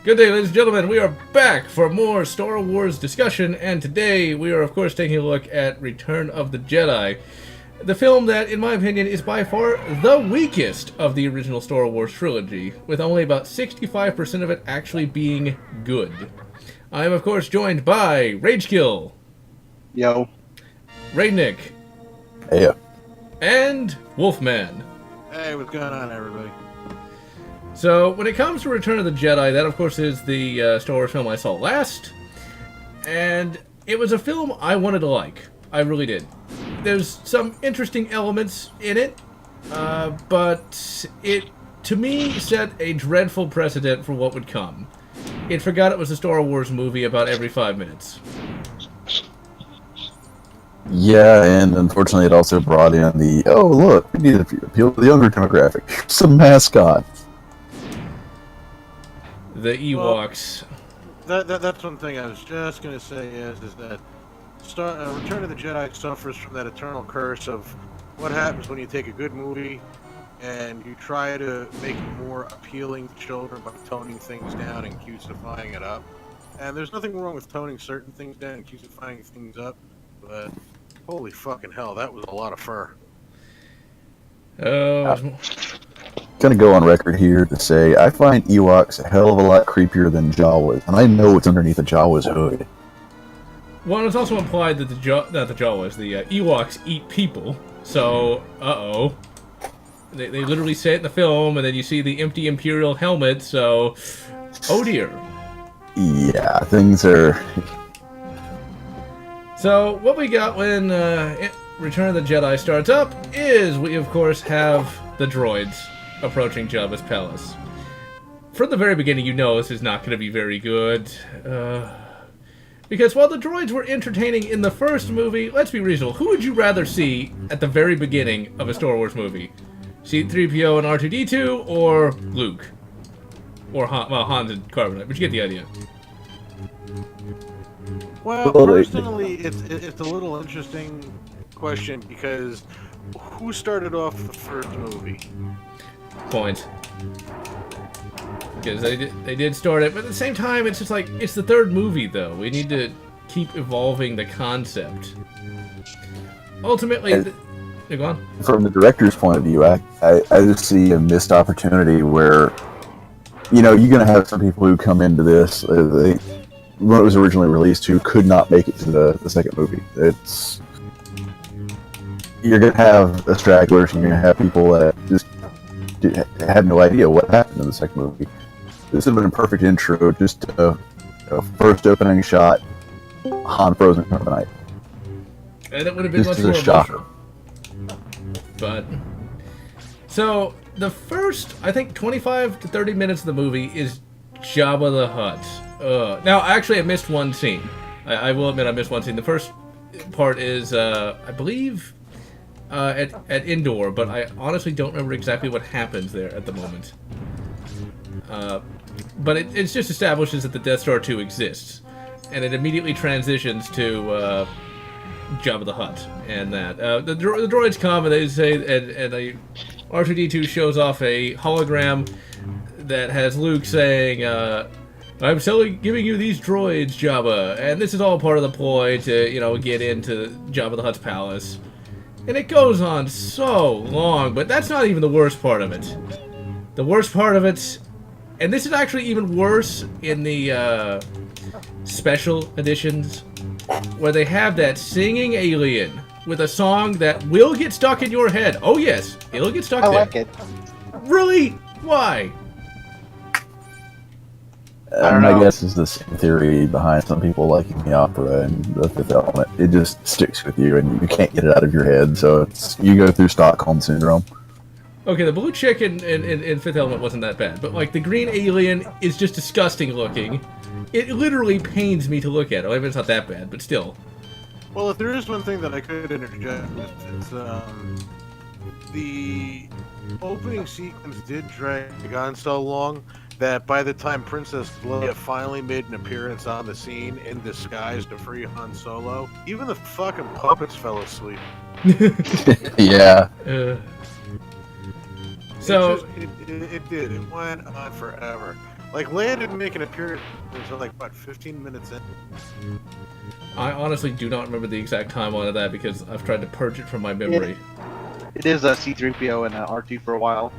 Good day, ladies and gentlemen. We are back for more Star Wars discussion, and today we are, of course, taking a look at Return of the Jedi. The film that, in my opinion, is by far the weakest of the original Star Wars trilogy, with only about 65% of it actually being good. I am, of course, joined by Ragekill. Yo. Raidnick. Hey. And Wolfman. Hey, what's going on, everybody? So, when it comes to Return of the Jedi, that, of course, is the Star Wars film I saw last. And it was a film I wanted to like. I really did. There's some interesting elements in it, but it, to me, set a dreadful precedent for what would come. It forgot it was a Star Wars movie about every 5 minutes. Yeah, and unfortunately it also brought in the, oh look, we need to appeal to the younger demographic. Here's some mascots. The Ewoks. Well, that's one thing I was just going to say is that Return of the Jedi suffers from that eternal curse of what happens when you take a good movie and you try to make it more appealing to children by toning things down and cutesifying it up. And there's nothing wrong with toning certain things down and cutesifying things up, but holy fucking hell, that was a lot of fur. Oh. Gonna go on record here to say I find Ewoks a hell of a lot creepier than Jawas, and I know what's underneath a Jawa's hood. Well, it's also implied that the Ewoks eat people, so, uh-oh. They literally say it in the film, and then you see the empty Imperial helmet, so, oh dear. Yeah, things are... So, what we got when Return of the Jedi starts up is we, of course, have the droids approaching Jabba's palace. From the very beginning, you know this is not going to be very good. Because while the droids were entertaining in the first movie, let's be reasonable. Who would you rather see at the very beginning of a Star Wars movie? C-3PO and R2-D2 or Luke? Or Hans and Carbonite, but you get the idea. Well, personally, it's a little interesting question because who started off the first movie? Point. Because they did start it, but at the same time, it's just like, it's the third movie, though. We need to keep evolving the concept. Ultimately, go on. From the director's point of view, I just see a missed opportunity where, you know, you're going to have some people who come into this, when it was originally released, who could not make it to the second movie. You're going to have the stragglers, and you're going to have people that just had no idea what happened in the second movie. This would have been a perfect intro, just a first opening shot, Han frozen carbonite. And it would have been much more shocker. But so the first, I think, 25 to 30 minutes of the movie is Jabba the Hutt. Now, actually, I missed one scene. I will admit I missed one scene. The first part is, I believe, at Endor, but I honestly don't remember exactly what happens there at the moment. But it just establishes that the Death Star 2 exists, and it immediately transitions to Jabba the Hutt, and that the droids come and they say, and R2-D2 shows off a hologram that has Luke saying, "I'm giving you these droids, Jabba, and this is all part of the ploy to, you know, get into Jabba the Hutt's palace." And it goes on so long, but that's not even the worst part of it. The worst part of it, and this is actually even worse in the special editions, where they have that singing alien with a song that will get stuck in your head. Oh yes, it'll get stuck there. I like it. Really? Why? I guess is the same theory behind some people liking the opera and the Fifth Element. It just sticks with you, and you can't get it out of your head. So you go through Stockholm syndrome. Okay, the blue chick in Fifth Element wasn't that bad, but like the green alien is just disgusting looking. It literally pains me to look at. I mean, it's not that bad, but still. Well, if there is one thing that I could interject, it's the opening sequence did drag on so long that by the time Princess Leia finally made an appearance on the scene in disguise to free Han Solo, even the fucking puppets fell asleep. Yeah. So it did. It went on forever. Like, Leia didn't make an appearance until, like, what, 15 minutes in? I honestly do not remember the exact timeline of that because I've tried to purge it from my memory. It is a C-3PO and R2 for a while.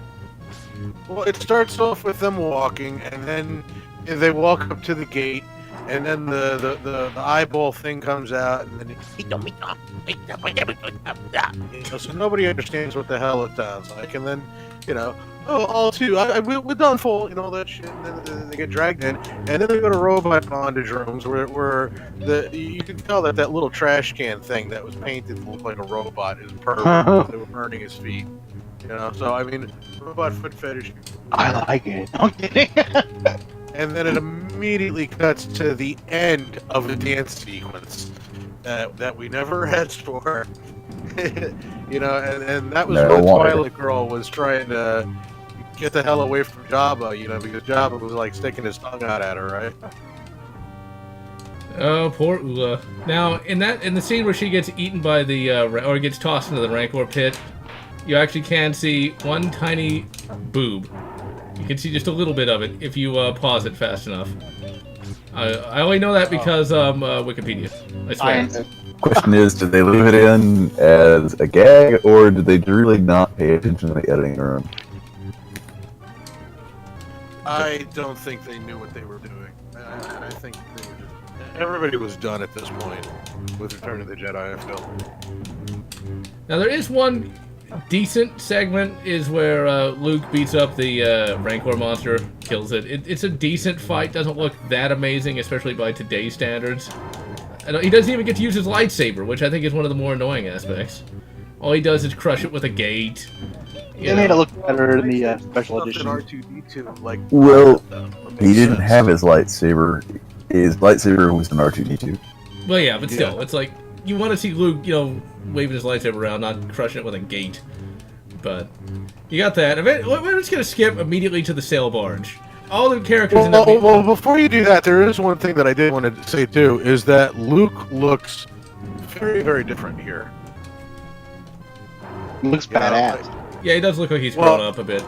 Well, it starts off with them walking, and then they walk up to the gate, and then the eyeball thing comes out, and then so nobody understands what the hell it sounds like, and then, all two, we're done for, all that shit, and then they get dragged in, and then they go to robot bondage rooms where you can tell that little trash can thing that was painted to look like a robot is perfect. They were burning his feet. So I mean, robot foot fetish. I like it. I'm kidding. And then it immediately cuts to the end of the dance sequence that we never asked for. And that was when Twilight Girl was trying to get the hell away from Jabba, because Jabba was like sticking his tongue out at her, right? Oh, poor Ula. Now, in the scene where she gets eaten by or gets tossed into the Rancor pit, you actually can see one tiny boob. You can see just a little bit of it if you pause it fast enough. I only know that because Wikipedia. I swear. Question is, did they leave it in as a gag, or did they really not pay attention to the editing room? I don't think they knew what they were doing. I think they were everybody was done at this point with Return of the Jedi, I feel. Now, there is one decent segment is where Luke beats up the Rancor monster, kills it. It's a decent fight, doesn't look that amazing, especially by today's standards. And he doesn't even get to use his lightsaber, which I think is one of the more annoying aspects. All he does is crush it with a gate. They made it look better in the special edition. R2-D2, like, well, he didn't have his lightsaber. His lightsaber was an R2-D2. Well, yeah, but still, it's like, you want to see Luke, waving his lightsaber around, not crushing it with a gate. But you got that. We're just going to skip immediately to the sail barge. All the characters well, before you do that, there is one thing that I did want to say, too, is that Luke looks very, very different here. He looks badass. Yeah, he does look like he's grown up a bit.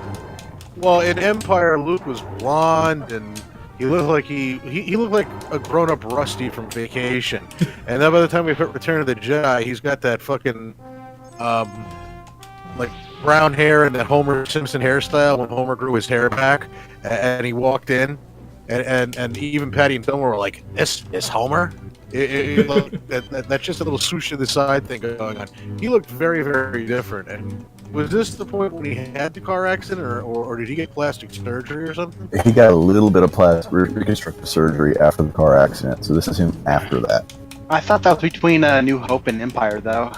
Well, in Empire, Luke was blonde, and he looked like he looked like a grown-up Rusty from Vacation. And then by the time we put Return of the Jedi, he's got that fucking, like, brown hair and that Homer Simpson hairstyle when Homer grew his hair back, and he walked in, and even Patty and Thelma were like, "This is Homer." That's just a little swoosh to the side thing going on. He looked very, very different. And was this the point when he had the car accident, or did he get plastic surgery or something? He got a little bit of reconstructive surgery after the car accident, so this is him after that. I thought that was between New Hope and Empire, though.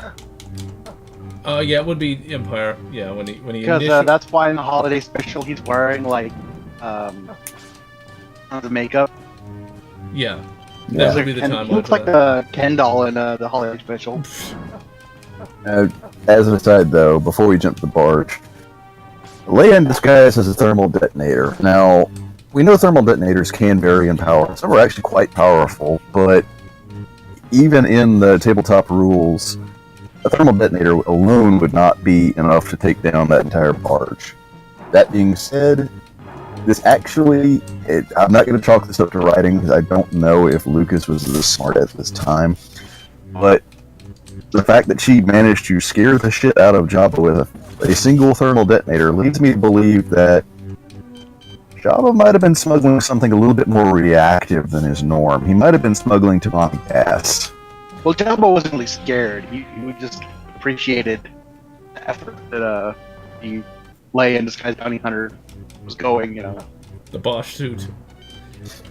Yeah, it would be Empire. Yeah, when he because that's why in the holiday special he's wearing like the makeup. Yeah, that would be the time. He looks like the Ken doll in the holiday special. As an aside, though, before we jump to the barge, Leia in disguise as a thermal detonator. Now, we know thermal detonators can vary in power. Some are actually quite powerful, but even in the tabletop rules, a thermal detonator alone would not be enough to take down that entire barge. That being said, this actually, I'm not going to chalk this up to writing because I don't know if Lucas was this smart at this time, but the fact that she managed to scare the shit out of Jabba with a single thermal detonator leads me to believe that Jabba might have been smuggling something a little bit more reactive than his norm. He might have been smuggling Tamaki gas. Well, Jabba wasn't really scared. He just appreciated the effort that the Leia in disguise bounty hunter was going, The Bosch suit.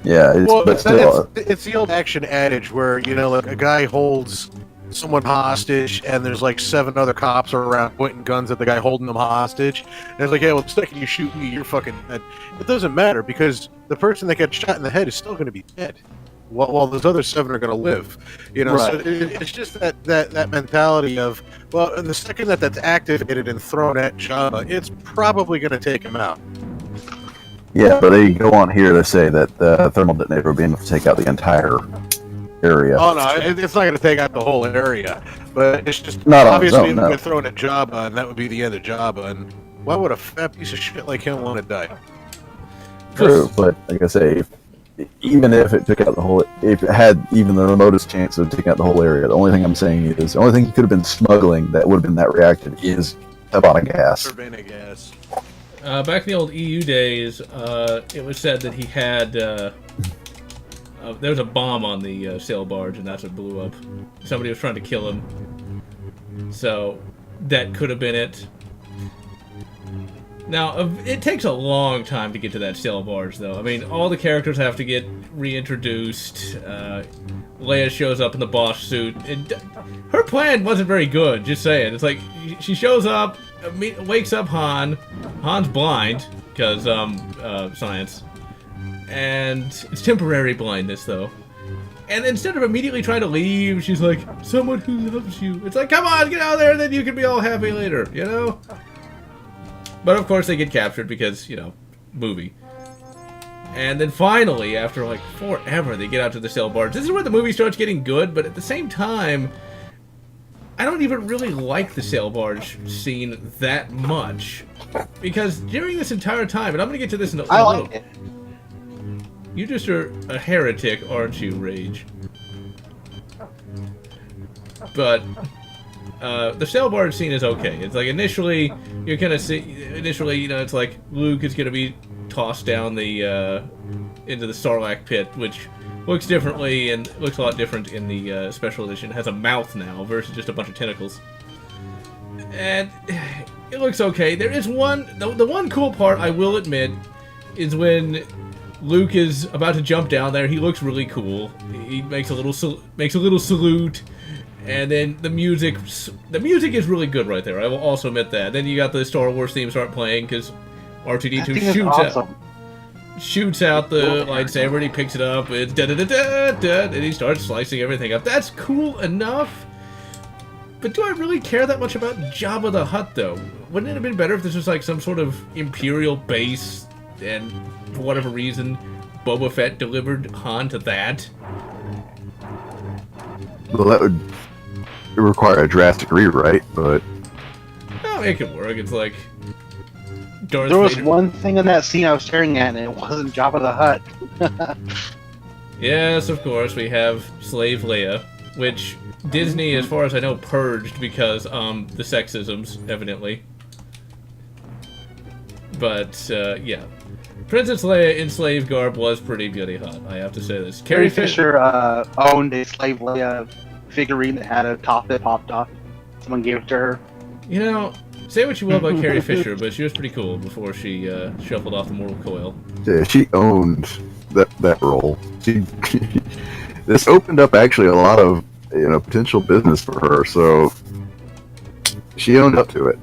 Yeah, it's the old action adage where, like a guy holds someone hostage and there's like 7 other cops are around pointing guns at the guy holding them hostage. And it's like, yeah, well, the second you shoot me, you're fucking dead. It doesn't matter because the person that gets shot in the head is still going to be dead. While those other 7 are going to live, Right. So it's just that mentality of, well, the second that's activated and thrown at Jabba, it's probably going to take him out. Yeah, but they go on here to say that the thermal detonator would be enough to take out the entire area. Oh no, it's not going to take out the whole area, but it's just Not on obviously its own, no. thrown at Jabba, and that would be the end of Jabba. And why would a fat piece of shit like him want to die? True, but like I say, even if it took out the whole, if it had even the remotest chance of taking out the whole area, the only thing I'm saying is the only thing he could have been smuggling that would have been that reactive is carbonic gas. Turbine gas. Back in the old EU days, it was said that he had there was a bomb on the sail barge, and that's what blew up. Somebody was trying to kill him, so that could have been it. Now, it takes a long time to get to that sail barge, though. I mean, all the characters have to get reintroduced. Leia shows up in the boss suit. And her plan wasn't very good, just saying. It's like, she shows up, wakes up Han. Han's blind, because, science. And it's temporary blindness, though. And instead of immediately trying to leave, she's like, someone who loves you. It's like, come on, get out of there, and then you can be all happy later, you know? But of course they get captured because, you know, movie. And then finally, after like forever, they get out to the sail barge. This is where the movie starts getting good, but at the same time, I don't even really like the sail barge scene that much. Because during this entire time, and I'm going to get to this in a I little... like it. You just are a heretic, aren't you, Rage? But... the sail barge scene is okay. It's like initially you're gonna see. Initially, you know, it's like Luke is gonna be tossed down the into the Sarlacc pit, which looks differently and looks a lot different in the special edition. It has a mouth now versus just a bunch of tentacles, and it looks okay. There is one. The one cool part I will admit is when Luke is about to jump down there. He looks really cool. He makes a little salute. And then the music is really good right there. I will also admit that. Then you got the Star Wars theme start playing because R2-D2 shoots out the lightsaber and he picks it up and and he starts slicing everything up. That's cool enough. But do I really care that much about Jabba the Hutt though? Wouldn't it have been better if this was like some sort of Imperial base and for whatever reason Boba Fett delivered Han to that? Well, that would require a drastic rewrite, but... Oh, it could work. It's like... Darth There was Vader. one thing in that scene I was staring at, and it wasn't Jabba the Hutt. Yes, of course, we have Slave Leia, which Disney, as far as I know, purged because, the sexisms, evidently. But, yeah. Princess Leia in slave garb was pretty bloody hot, I have to say this. Carrie Fisher owned a Slave Leia figurine that had a top that popped off. Someone gave it to her. You know, say what you will about Carrie Fisher, but she was pretty cool before she shuffled off the mortal coil. Yeah, she owned that role. This opened up actually a lot of potential business for her, so she owned up to it.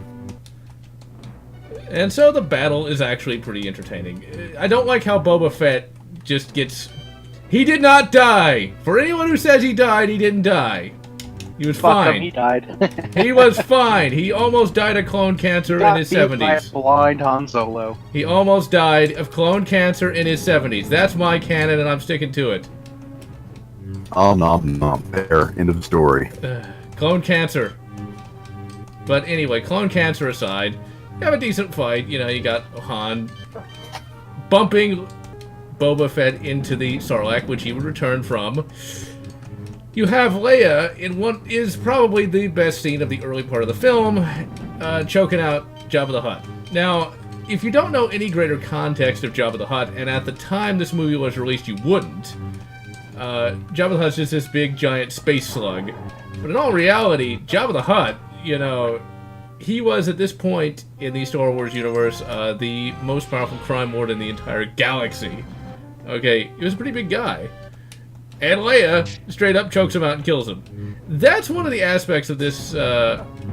And so the battle is actually pretty entertaining. I don't like how Boba Fett just gets... He did not die! For anyone who says he died, he didn't die. He was Fuck him, fine. he died. He was fine. He almost died of clone cancer in his 70s. Blind Han Solo. He almost died of clone cancer in his 70s. That's my canon, and I'm sticking to it. Nom nom. There. End of the story. Clone cancer. But anyway, clone cancer aside, you have a decent fight. You know, you got Han bumping Boba Fett into the Sarlacc, which he would return from. You have Leia in what is probably the best scene of the early part of the film, choking out Jabba the Hutt. Now, if you don't know any greater context of Jabba the Hutt, and at the time this movie was released you wouldn't, Jabba the Hutt's just this big giant space slug. But in all reality, Jabba the Hutt, you know, he was at this point in the Star Wars universe the most powerful crime lord in the entire galaxy. Okay, he was a pretty big guy. And Leia straight up chokes him out and kills him. That's one of the aspects of this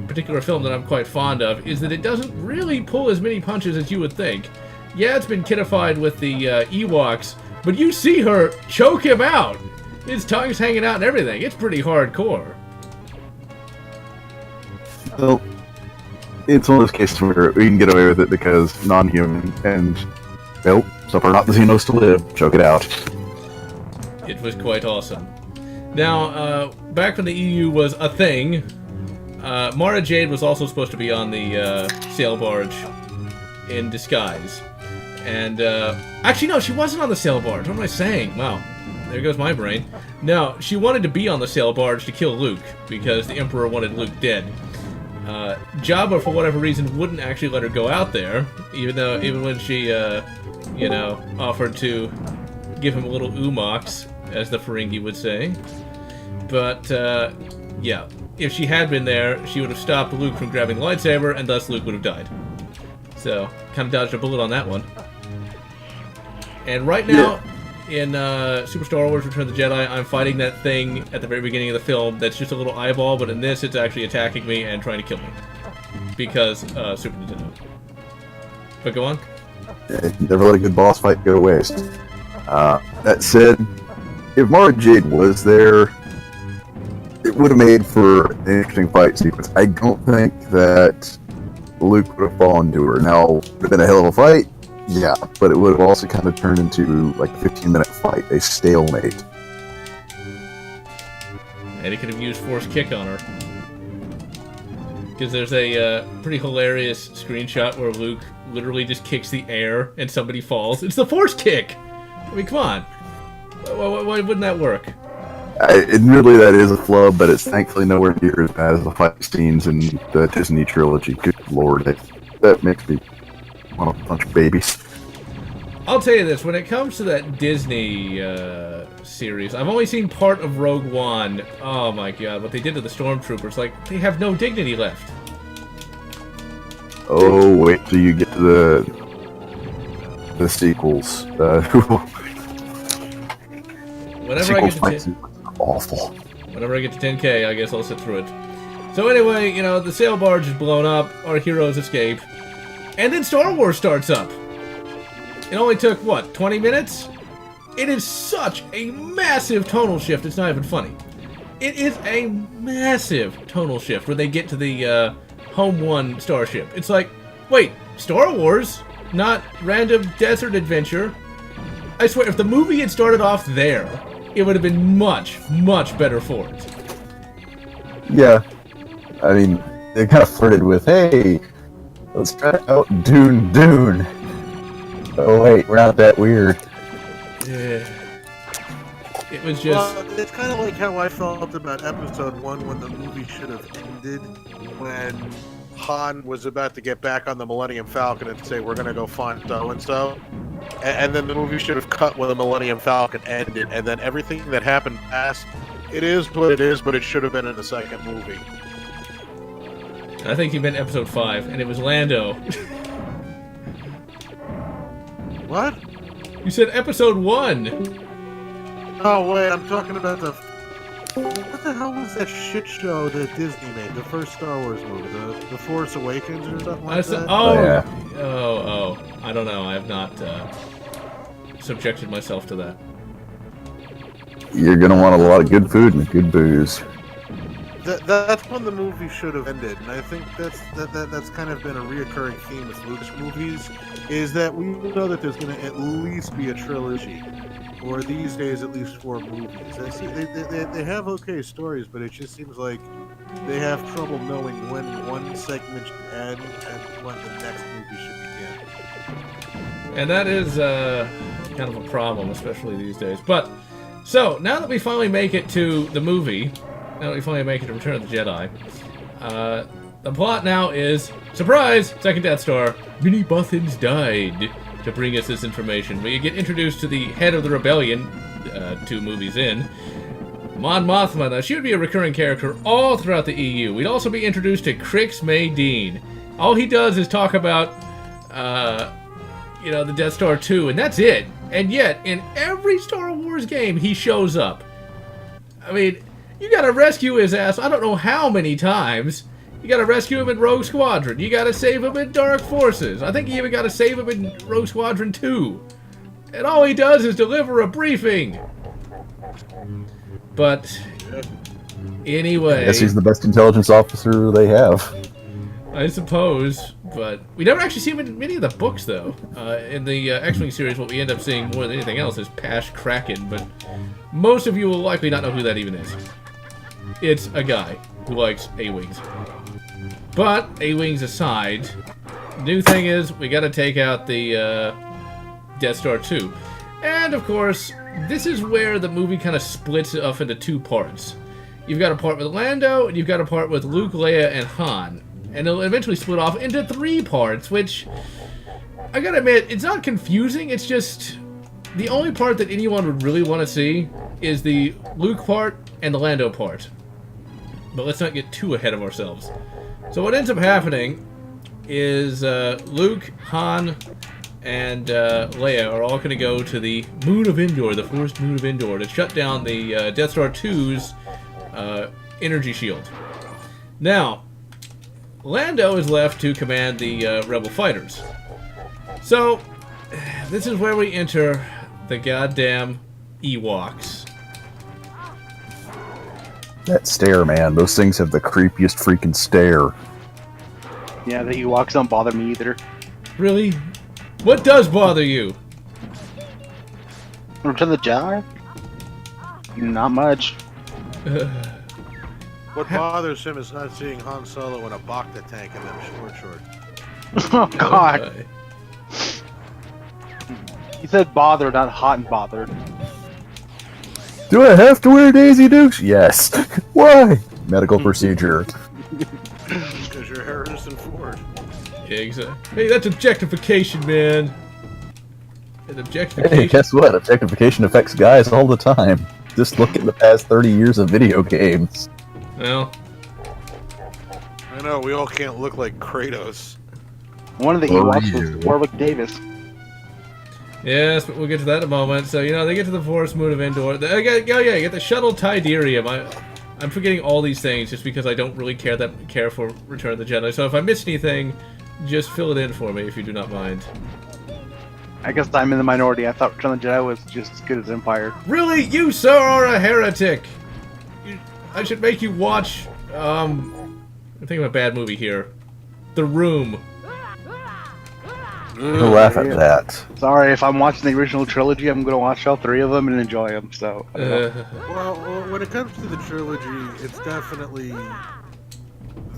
particular film that I'm quite fond of, is that it doesn't really pull as many punches as you would think. Yeah, it's been kiddified with the Ewoks, but you see her choke him out. His tongue's hanging out and everything. It's pretty hardcore. Well, it's one of those cases where we can get away with it because non-human, and, nope, so far not the Xenos to live, choke it out. It was quite awesome. Now, back when the EU was a thing, Mara Jade was also supposed to be on the sail barge in disguise. And, actually, no, she wasn't on the sail barge. What am I saying? Wow. There goes my brain. No, she wanted to be on the sail barge to kill Luke, because the Emperor wanted Luke dead. Jabba, for whatever reason, wouldn't actually let her go out there, even when she, you know, offered to give him a little umox, as the Ferengi would say. But, yeah, if she had been there, she would have stopped Luke from grabbing the lightsaber, and thus Luke would have died. So, kind of dodged a bullet on that one. And right now, in Super Star Wars Return of the Jedi, I'm fighting that thing at the very beginning of the film that's just a little eyeball, but in this, it's actually attacking me and trying to kill me. Because, Super Nintendo. But go on. Yeah, never let a good boss fight go to waste. That said, if Mara Jade was there, it would have made for an interesting fight sequence. I don't think that Luke would have fallen to her. Now, it would have been a hell of a fight, yeah, but it would have also kind of turned into like a 15-minute fight, a stalemate. And he could have used Force Kick on her. Because there's a pretty hilarious screenshot where Luke literally just kicks the air and somebody falls. It's the Force Kick! I mean, come on. Why wouldn't that work? Admittedly, that is a flub, but it's thankfully nowhere near as bad as the fight scenes in the Disney trilogy. Good lord, that makes me want to punch babies. I'll tell you this, when it comes to that Disney series, I've only seen part of Rogue One. Oh my god, what they did to the Stormtroopers, like, they have no dignity left. Oh, wait till you get to the sequels. Whenever I get to awful. Whenever I get to 10K, I guess I'll sit through it. So anyway, you know, the sail barge is blown up, our heroes escape, and then Star Wars starts up. It only took, what, 20 minutes? It is such a massive tonal shift, it's not even funny. It is a massive tonal shift when they get to the Home One starship. It's like, wait, Star Wars? Not random desert adventure? I swear, if the movie had started off there, it would have been much, much better for it. Yeah. I mean, they kind of flirted with, hey, let's try out Dune. Oh wait, we're not that weird. Yeah. It was just... Well, it's kind of like how I felt about Episode 1 when the movie should have ended when Han was about to get back on the Millennium Falcon and say, we're going to go find so-and-so. And then the movie should have cut when the Millennium Falcon ended, and then everything that happened past, it is what it is, but it should have been in the second movie. I think you meant Episode 5, and it was Lando. What? You said Episode 1! Oh, wait, I'm talking about the... What the hell was that shit show that Disney made? The first Star Wars movie? The Force Awakens or something like that? Oh, yeah. Oh, I don't know. I have not subjected myself to that. You're gonna want a lot of good food and good booze. That's when the movie should have ended, and I think that's kind of been a reoccurring theme with Lucas movies, is that we know that there's going to at least be a trilogy, or these days at least 4 movies. They have okay stories, but it just seems like they have trouble knowing when one segment should end and when the next movie should begin. And that is kind of a problem, especially these days. But, so, now that we finally make it to the movie, now that we finally make it to Return of the Jedi, the plot now is, surprise, second Death Star, Minnie Bothans died, to bring us this information. We get introduced to the head of the rebellion, 2 movies in, Mon Mothma. Now, she would be a recurring character all throughout the EU. We'd also be introduced to Crix May Dean. All he does is talk about, you know, the Death Star 2, and that's it. And yet, in every Star Wars game, he shows up. I mean, you gotta rescue his ass I don't know how many times. You gotta rescue him in Rogue Squadron. You gotta save him in Dark Forces. I think you even gotta save him in Rogue Squadron 2. And all he does is deliver a briefing. But, anyway... I guess he's the best intelligence officer they have. I suppose, but we never actually see him in many of the books, though. In the X-Wing series, what we end up seeing more than anything else is Pash Kraken, but most of you will likely not know who that even is. It's a guy who likes A-Wings. But, A-Wings aside, new thing is, we gotta take out the Death Star 2. And, of course, this is where the movie kind of splits off into two parts. You've got a part with Lando, and you've got a part with Luke, Leia, and Han. And it'll eventually split off into 3 parts, which, I gotta admit, it's not confusing, it's just... The only part that anyone would really want to see is the Luke part and the Lando part. But let's not get too ahead of ourselves. So what ends up happening is Luke, Han, and Leia are all going to go to the moon of Endor, the forest moon of Endor, to shut down the Death Star 2's energy shield. Now, Lando is left to command the Rebel fighters. So, this is where we enter the goddamn Ewoks. That stare, man. Those things have the creepiest freaking stare. Yeah, the Ewoks don't bother me either. Really? What does bother you? Return of the Jedi? Not much. What bothers him is not seeing Han Solo in a Bacta tank and them shorts. Oh, God. Okay. He said bother, not hot and bothered. Do I have to wear Daisy Dukes? Yes. Why? Medical procedure. Because you're Harrison Ford. Exactly. Hey, that's objectification, man. And objectification. Hey, guess what? Objectification affects guys all the time. Just look at the past 30 years of video games. Well, I know, we all can't look like Kratos. One of the Or Ewoks you. was Warwick Davis. yes, but we'll get to that in a moment. So, you know, they get to the forest moon of Endor. You get the shuttle Tidarium. I'm forgetting all these things just because I don't really care for Return of the Jedi. So if I miss anything, just fill it in for me if you do not mind. I guess I'm in the minority. I thought Return of the Jedi was just as good as Empire. Really? You, sir, are a heretic. I should make you watch, I'm thinking of a bad movie here. The Room. Don't laugh at that. Sorry, if I'm watching the original trilogy, I'm going to watch all 3 of them and enjoy them, so... I don't know. Well, when it comes to the trilogy, it's definitely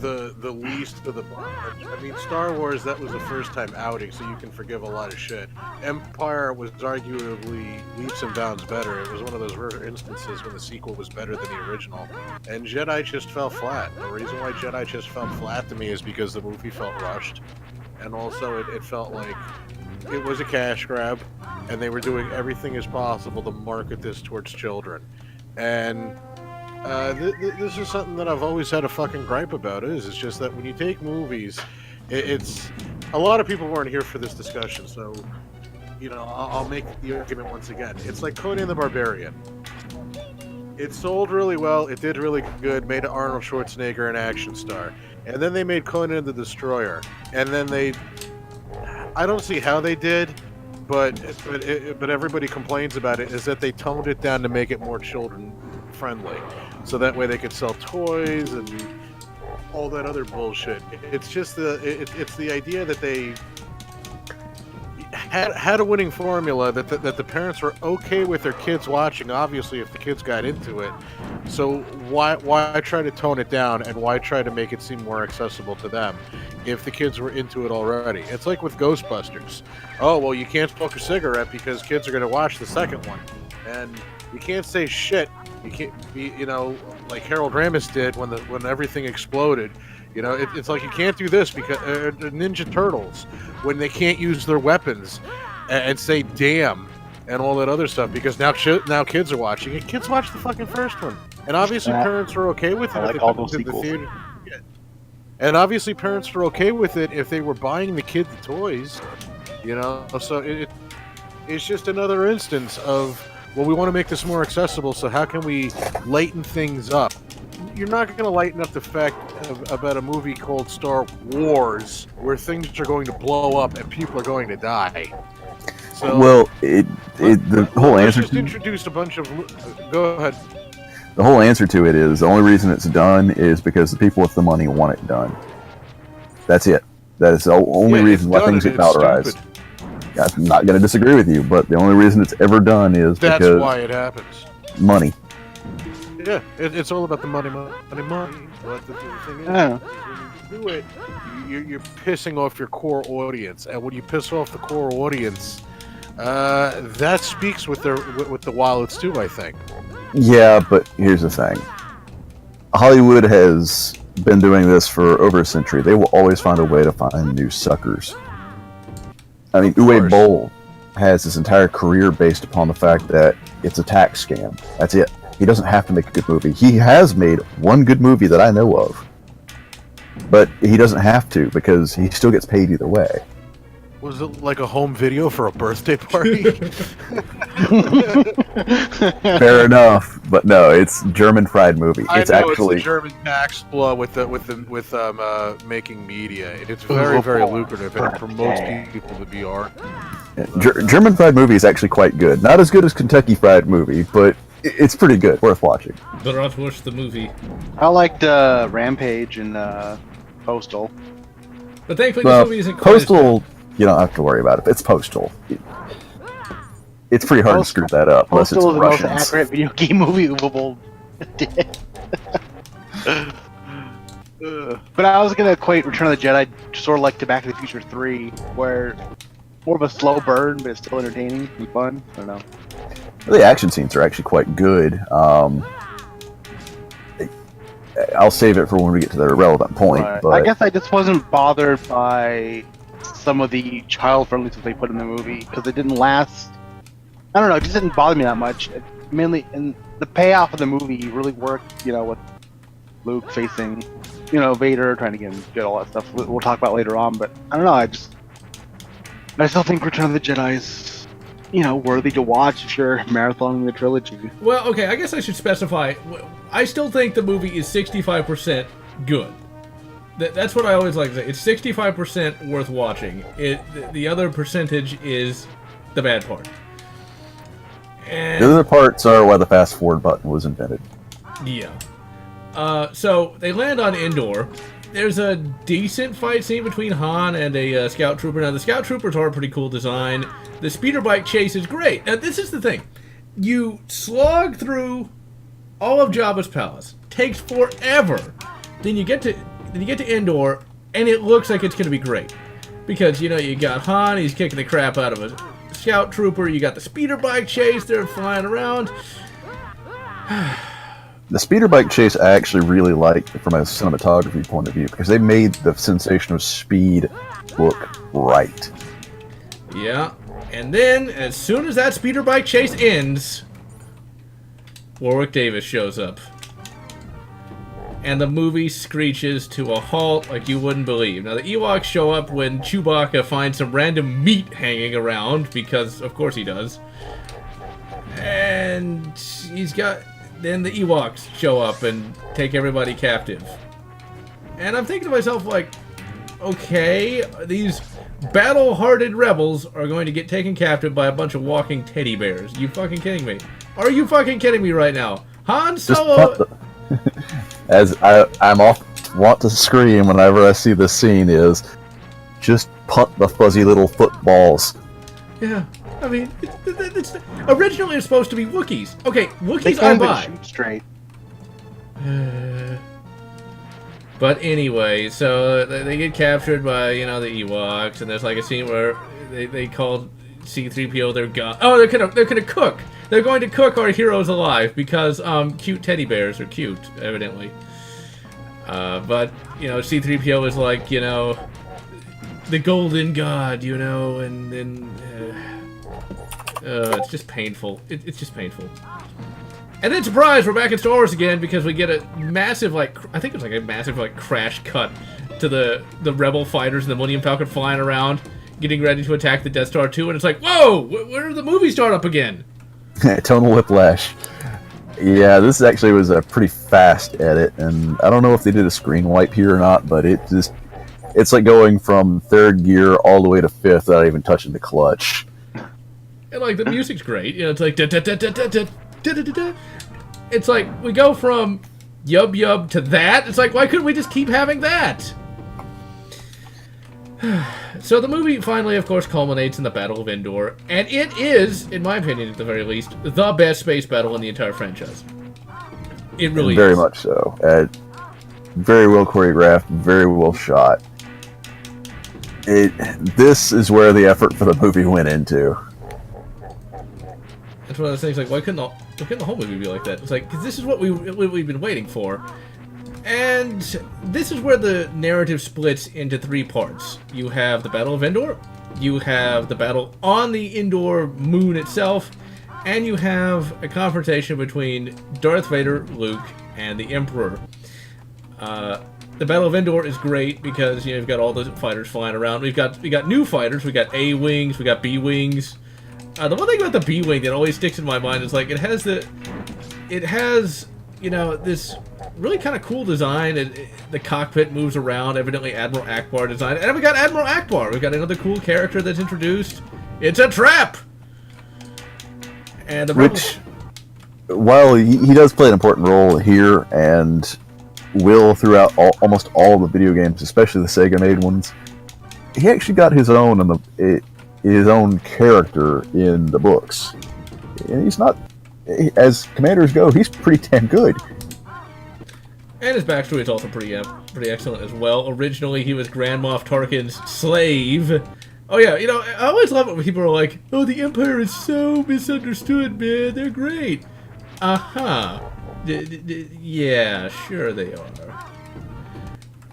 the least of the bunch. I mean, Star Wars, that was a first-time outing, so you can forgive a lot of shit. Empire was arguably leaps and bounds better. It was one of those rare instances when the sequel was better than the original. And Jedi just fell flat. The reason why Jedi just fell flat to me is because the movie felt rushed. And also, it felt like it was a cash grab, and they were doing everything as possible to market this towards children. And this is something that I've always had a fucking gripe about. It's just that when you take movies, it's a lot of people weren't here for this discussion, so you know I'll make the argument once again. It's like Conan the Barbarian. It sold really well. It did really good. Made Arnold Schwarzenegger an action star. And then they made Conan the Destroyer. And then I don't see how they did, but everybody complains about it, is that they toned it down to make it more children friendly. So that way they could sell toys and all that other bullshit. It's just it's the idea that they had a winning formula that the parents were okay with their kids watching, obviously, if the kids got into it. So why try to tone it down, and why try to make it seem more accessible to them if the kids were into it already? It's like with Ghostbusters. Oh, well, you can't smoke a cigarette because kids are going to watch the second one. And you can't say shit. You can't be, you know, like Harold Ramis did when everything exploded. You know, it's like you can't do this because Ninja Turtles, when they can't use their weapons and say damn and all that other stuff, because now kids are watching it. Kids watch the fucking first one, and obviously parents are okay with it. I like all those sequels. Yeah. And obviously parents are okay with it if they were buying the kid the toys. You know, so it's just another instance of, well, we want to make this more accessible, so how can we lighten things up? You're not going to lighten up the fact about a movie called Star Wars, where things are going to blow up and people are going to die. So, Well, the whole answer just introduced a bunch of. Go ahead. The whole answer to it is the only reason it's done is because the people with the money want it done. That's it. That is the only reason why things get valorized. I'm not going to disagree with you, but the only reason it's ever done is That's because why it happens. money. Yeah, it's all about the money. But the thing is, Yeah. when you do it, you're pissing off your core audience, and when you piss off the core audience, That speaks with the Wallets too, I think. Yeah, but here's the thing. Hollywood has been doing this for over a century. They will always find a way to find new suckers. I mean, Uwe Boll has his entire career based upon the fact that it's a tax scam. That's it. He doesn't have to make a good movie. He has made one good movie that I know of. But he doesn't have to because he still gets paid either way. Was it like a home video for a birthday party? Fair enough, but no, it's German fried movie. It's I know actually it's the German tax law with making media. It's very very lucrative and it promotes people to VR. German fried movie is actually quite good. Not as good as Kentucky Fried Movie, but it's pretty good, worth watching. Bratwurst the movie. I liked Rampage and Postal. But thankfully, this movie isn't quite Postal. You don't have to worry about it. It's Postal. It's pretty hard to screw that up unless it's Postal is the most Russians. accurate video game movie Uwe did. But I was gonna equate Return of the Jedi sort of like to Back to the Future 3, where more of a slow burn, but it's still entertaining and fun. I don't know. The action scenes are actually quite good. I'll save it for when we get to the relevant point. Right. But I guess I just wasn't bothered by some of the child-friendly stuff they put in the movie because it didn't last. I don't know, it just didn't bother me that much. Mainly, and the payoff of the movie really worked. With Luke facing, Vader, trying to get all that stuff. We'll talk about later on. But I don't know. I still think Return of the Jedi is, worthy to watch if you're marathoning the trilogy. Well, okay, I guess I should specify. I still think the movie is 65% good. That's what I always like to say. It's 65% worth watching. The other percentage is the bad part. And the other parts are why the fast forward button was invented. yeah. So they land on Endor. There's a decent fight scene between Han and a scout trooper. Now, the scout troopers are a pretty cool design. The speeder bike chase is great. Now, this is the thing. You slog through all of Jabba's palace. Takes forever. Then you get to Endor, and it looks like it's going to be great. Because, you got Han, he's kicking the crap out of a scout trooper. You got the speeder bike chase, they're flying around. The speeder bike chase I actually really like from a cinematography point of view because they made the sensation of speed look right. Yeah, and then, as soon as that speeder bike chase ends, Warwick Davis shows up. And the movie screeches to a halt like you wouldn't believe. Now, the Ewoks show up when Chewbacca finds some random meat hanging around, because of course he does. And then the Ewoks show up and take everybody captive. And I'm thinking to myself, like, okay, these battle-hardened rebels are going to get taken captive by a bunch of walking teddy bears. You fucking kidding me? Are you fucking kidding me right now? Han Solo... As I'm want to scream whenever I see this scene is, just punt the fuzzy little footballs. Yeah, I mean, it's originally it's supposed to be Wookiees. Okay, They Wookiees I can't even buy. shoot straight. But anyway, so they get captured by, the Ewoks, and there's like a scene where they called C-3PO their god. Oh, they're gonna cook. They're going to cook our heroes alive because cute teddy bears are cute, evidently. But C-3PO is like, the golden god, and then it's just painful. It's just painful. And then, surprise, we're back in Star Wars again because we get a massive, I think it's like a massive, crash cut to the Rebel fighters and the Millennium Falcon flying around, getting ready to attack the Death Star 2, and it's like, whoa, where did the movie start up again? Tonal whiplash. Yeah, this actually was a pretty fast edit, and I don't know if they did a screen wipe here or not, but it's like going from third gear all the way to fifth without even touching the clutch. And, the music's great. It's like, da-da-da-da-da-da-da-da-da-da. It's like, we go from yub to that. It's like, why couldn't we just keep having that? So the movie finally, of course, culminates in the Battle of Endor, and it is, in my opinion at the very least, the best space battle in the entire franchise. It really is. Very much so. Very well choreographed, very well shot. This is where the effort for the movie went into. it's one of those things like, why couldn't the whole movie be like that? It's like, 'cause this is what we've been waiting for. And this is where the narrative splits into 3 parts. You have the Battle of Endor, you have the battle on the Endor moon itself, and you have a confrontation between Darth Vader, Luke, and the Emperor. The Battle of Endor is great because you've got all the fighters flying around. We got new fighters. We got A wings. We got B wings. The one thing about the B wing that always sticks in my mind is like it has this really kind of cool design. The cockpit moves around. Evidently Admiral Akbar design. And we got Admiral Akbar. We got another cool character that's introduced. It's a trap. And while he does play an important role here and will throughout almost all the video games, especially the Sega made ones, he actually got his own character in the books. And he's not, as commanders go, he's pretty damn good. And his backstory is also pretty excellent as well. Originally, he was Grand Moff Tarkin's slave. Oh yeah, I always love it when people are like, "Oh, the Empire is so misunderstood, man. They're great." Yeah, sure they are.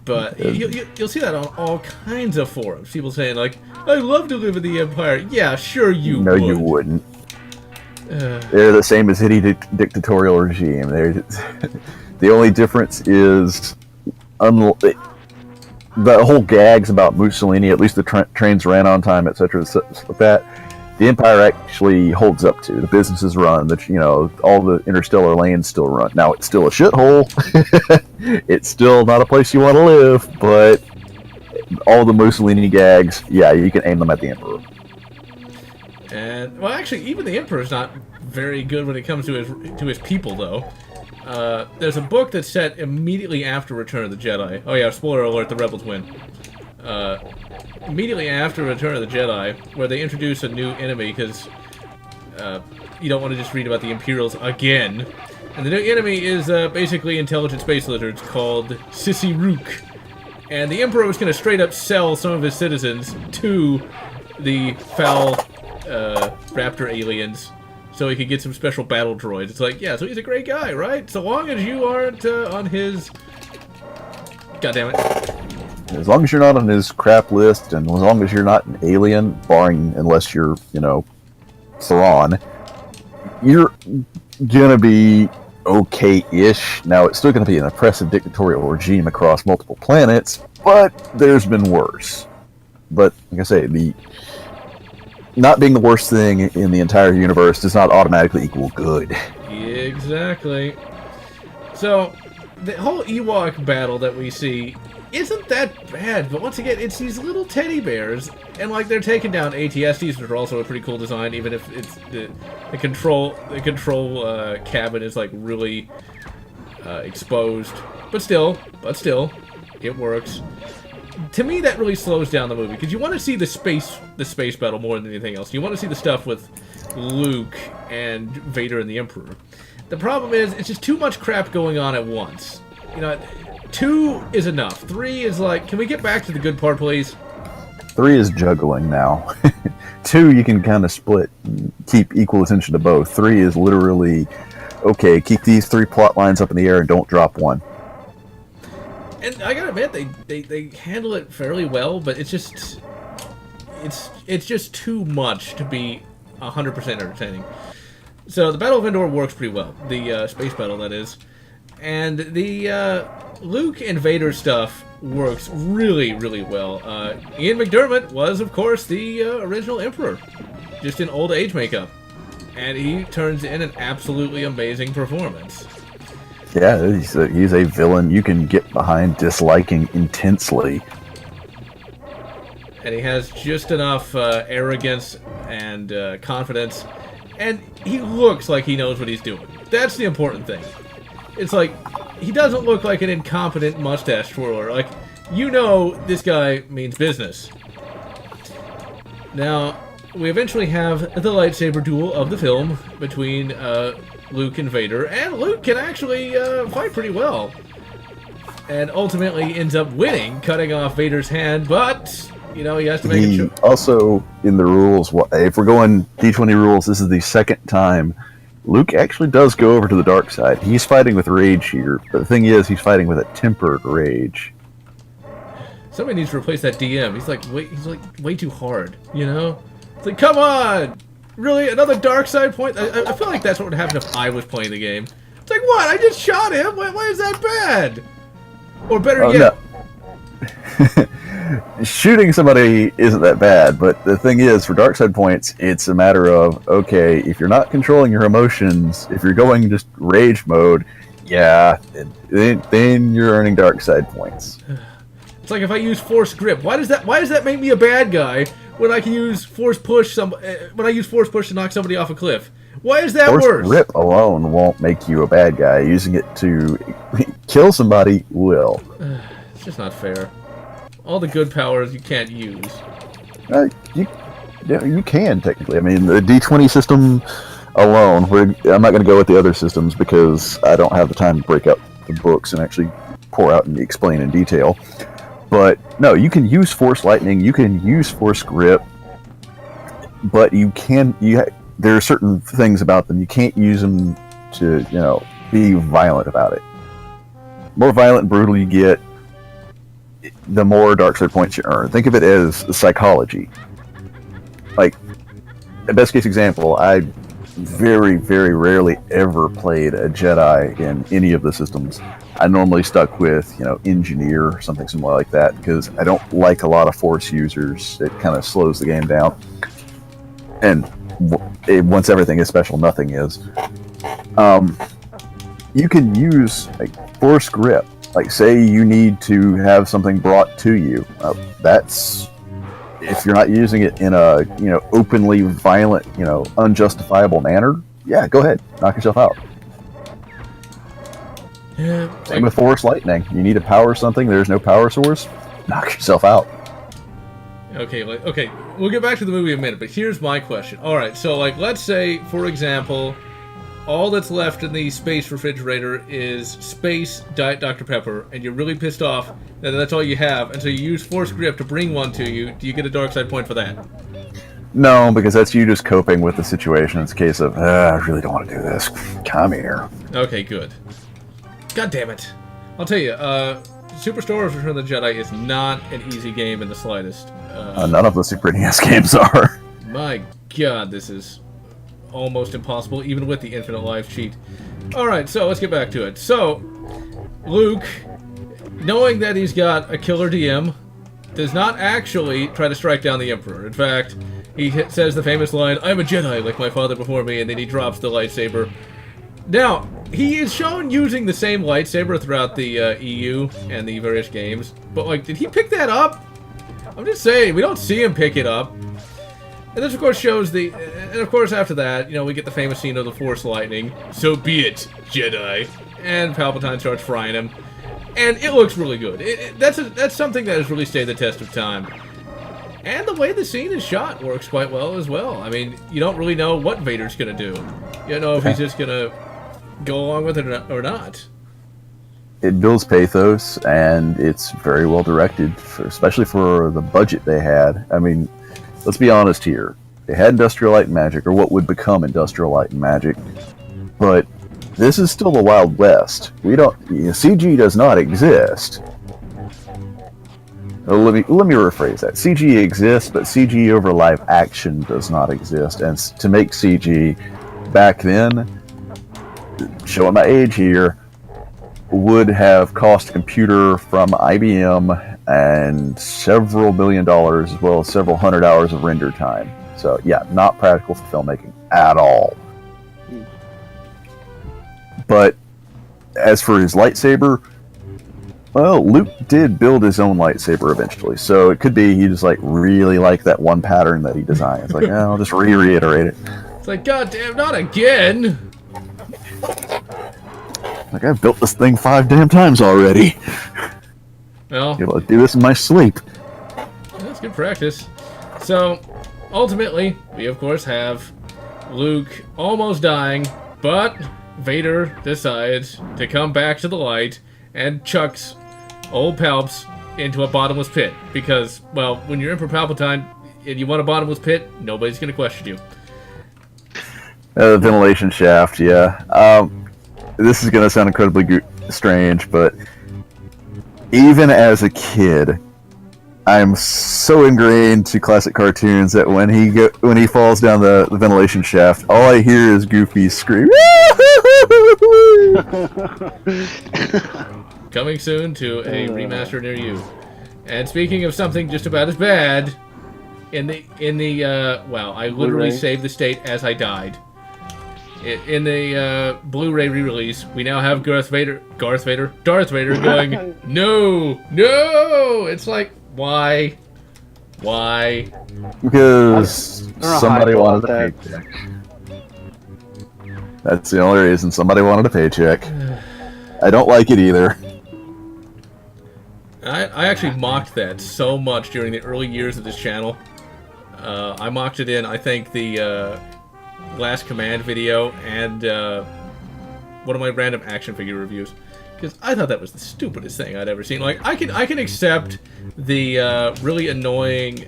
But you'll see that on all kinds of forums. People saying like, "I'd love to live in the Empire." Yeah, sure you would. No, you wouldn't. They're the same as any dictatorial regime. The only difference is the whole gags about Mussolini, at least the trains ran on time, etc. like that. The Empire actually holds up to. The businesses run. All the interstellar lanes still run. Now it's still a shithole. It's still not a place you want to live. But all the Mussolini gags, yeah, you can aim them at the Emperor. And well, actually, even the Emperor's not very good when it comes to his people, though. There's a book that's set immediately after Return of the Jedi. Oh yeah, spoiler alert, the Rebels win. Immediately after Return of the Jedi, where they introduce a new enemy, because you don't want to just read about the Imperials again. And the new enemy is basically intelligent space lizards called Sissy Rook. And the Emperor was going to straight up sell some of his citizens to the foul raptor aliens so he could get some special battle droids. It's like, yeah, so he's a great guy, right? So long as you aren't on his... God damn it. As long as you're not on his crap list, and as long as you're not an alien, unless you're, Thrawn, you're gonna be okay-ish. Now, it's still gonna be an oppressive dictatorial regime across multiple planets, but there's been worse. But, like I say, not being the worst thing in the entire universe does not automatically equal good. Exactly. So, the whole Ewok battle that we see isn't that bad, but once again, it's these little teddy bears, and like they're taking down ATSTs, which are also a pretty cool design, even if it's the control cabin is like really exposed, but still, it works. To me, that really slows down the movie because you want to see the space battle more than anything else. You want to see the stuff with Luke and Vader and the Emperor. The problem is it's just too much crap going on at once. 2 is enough. 3 is like, can we get back to the good part, please? 3 is juggling now. 2 you can kind of split, and keep equal attention to both. 3 is literally, okay, keep these 3 plot lines up in the air and don't drop one. And I gotta admit, they handle it fairly well, but it's just too much to be 100% entertaining. So the Battle of Endor works pretty well, the space battle that is, and the Luke and Vader stuff works really, really well. Ian McDiarmid was, of course, the original Emperor, just in old age makeup, and he turns in an absolutely amazing performance. Yeah, he's a villain you can get behind disliking intensely. And he has just enough arrogance and confidence, and he looks like he knows what he's doing. That's the important thing. It's like, he doesn't look like an incompetent mustache twirler. Like, this guy means business. Now, we eventually have the lightsaber duel of the film between Luke and Vader, and Luke can actually fight pretty well. And ultimately ends up winning, cutting off Vader's hand, but You know, he has to make a choice. Also, in the rules, if we're going D20 rules, this is the second time Luke actually does go over to the dark side. He's fighting with rage here, but the thing is, he's fighting with a tempered rage. Somebody needs to replace that DM. He's like way too hard. You know, it's like, come on, really, another dark side point? I feel like that's what would happen if I was playing the game. It's like, what? I just shot him. Why is that bad? Or better yet. No. Shooting somebody isn't that bad, but the thing is, for dark side points, it's a matter of, okay, if you're not controlling your emotions, if you're going just rage mode, yeah, then you're earning dark side points. It's like if I use force grip. Why does that make me a bad guy when I can use force push when I use force push to knock somebody off a cliff? Why is that Force worse? grip alone won't make you a bad guy. Using it to kill somebody will. It's just not fair. All the good powers you can't use. You can, technically. I mean, the D20 system alone, I'm not going to go with the other systems because I don't have the time to break up the books and actually pour out and explain in detail. But, no, you can use Force Lightning, you can use Force Grip, but there are certain things about them. You can't use them to, be violent about it. The more violent and brutal you get, the more dark side points you earn. Think of it as psychology. Like, a best case example, I very, very rarely ever played a Jedi in any of the systems. I normally stuck with, engineer or something similar like that because I don't like a lot of force users. It kind of slows the game down. And once everything is special, nothing is. You can use force grip. Like, say you need to have something brought to you. That's if you're not using it in a openly violent, unjustifiable manner. Yeah, go ahead, knock yourself out. Yeah. Same with Force Lightning. You need to power something. There's no power source. Knock yourself out. Okay, we'll get back to the movie in a minute, but here's my question. All right, so let's say, for example, all that's left in the space refrigerator is space Diet Dr. Pepper, and you're really pissed off that that's all you have, and so you use Force Grip to bring one to you. Do you get a dark side point for that? No, because that's you just coping with the situation. It's a case of, I really don't want to do this. Come here. Okay, good. God damn it. I'll tell you, Super Star Wars Return of the Jedi is not an easy game in the slightest. None of the Super NES games are. My God, this is almost impossible, even with the infinite life cheat. Alright, so let's get back to it. So, Luke, knowing that he's got a killer DM, does not actually try to strike down the Emperor. In fact, he says the famous line, "I'm a Jedi like my father before me," and then he drops the lightsaber. Now, he is shown using the same lightsaber throughout the EU and the various games, but did he pick that up? I'm just saying, we don't see him pick it up. And this, of course, shows and of course, after that, we get the famous scene of the Force Lightning. So be it, Jedi. And Palpatine starts frying him. And it looks really good. That's something that has really stayed the test of time. And the way the scene is shot works quite well as well. I mean, you don't really know what Vader's going to do. You don't know if he's just going to go along with it or not. It builds pathos, and it's very well directed, especially for the budget they had. I mean, let's be honest here. They had Industrial Light and Magic, or what would become Industrial Light and Magic, but this is still the Wild West. CG does not exist. Let me rephrase that. CG exists, but CG over live action does not exist. And to make CG back then, showing my age here, would have cost a computer from IBM and several $1 billion, as well as several hundred hours of render time. So yeah, not practical for filmmaking at all. But as for his lightsaber, well, Luke did build his own lightsaber eventually, so it could be he just really liked that one pattern that he designed. It's I'll just reiterate it. It's God damn, not again! I've built this thing 5 damn times already. Well, I'll do this in my sleep. That's good practice. So, ultimately, we of course have Luke almost dying, but Vader decides to come back to the light and chucks old Palps into a bottomless pit. Because, well, when you're Emperor Palpatine and you want a bottomless pit, nobody's going to question you. The ventilation shaft, yeah. This is going to sound incredibly strange, but even as a kid, I'm so ingrained to classic cartoons that when he falls down the ventilation shaft, all I hear is Goofy scream. Coming soon to a remaster near you. And speaking of something just about as bad, in the wow, I literally saved the state as I died. In the Blu-ray re-release, we now have Darth Vader going, no! It's like, why? Because somebody wanted a paycheck. That's the only reason. Somebody wanted a paycheck. I don't like it either. I actually mocked that so much during the early years of this channel. I mocked it in, I think, the Last Command video and one of my random action figure reviews, because I thought that was the stupidest thing I'd ever seen. Like, I can accept the really annoying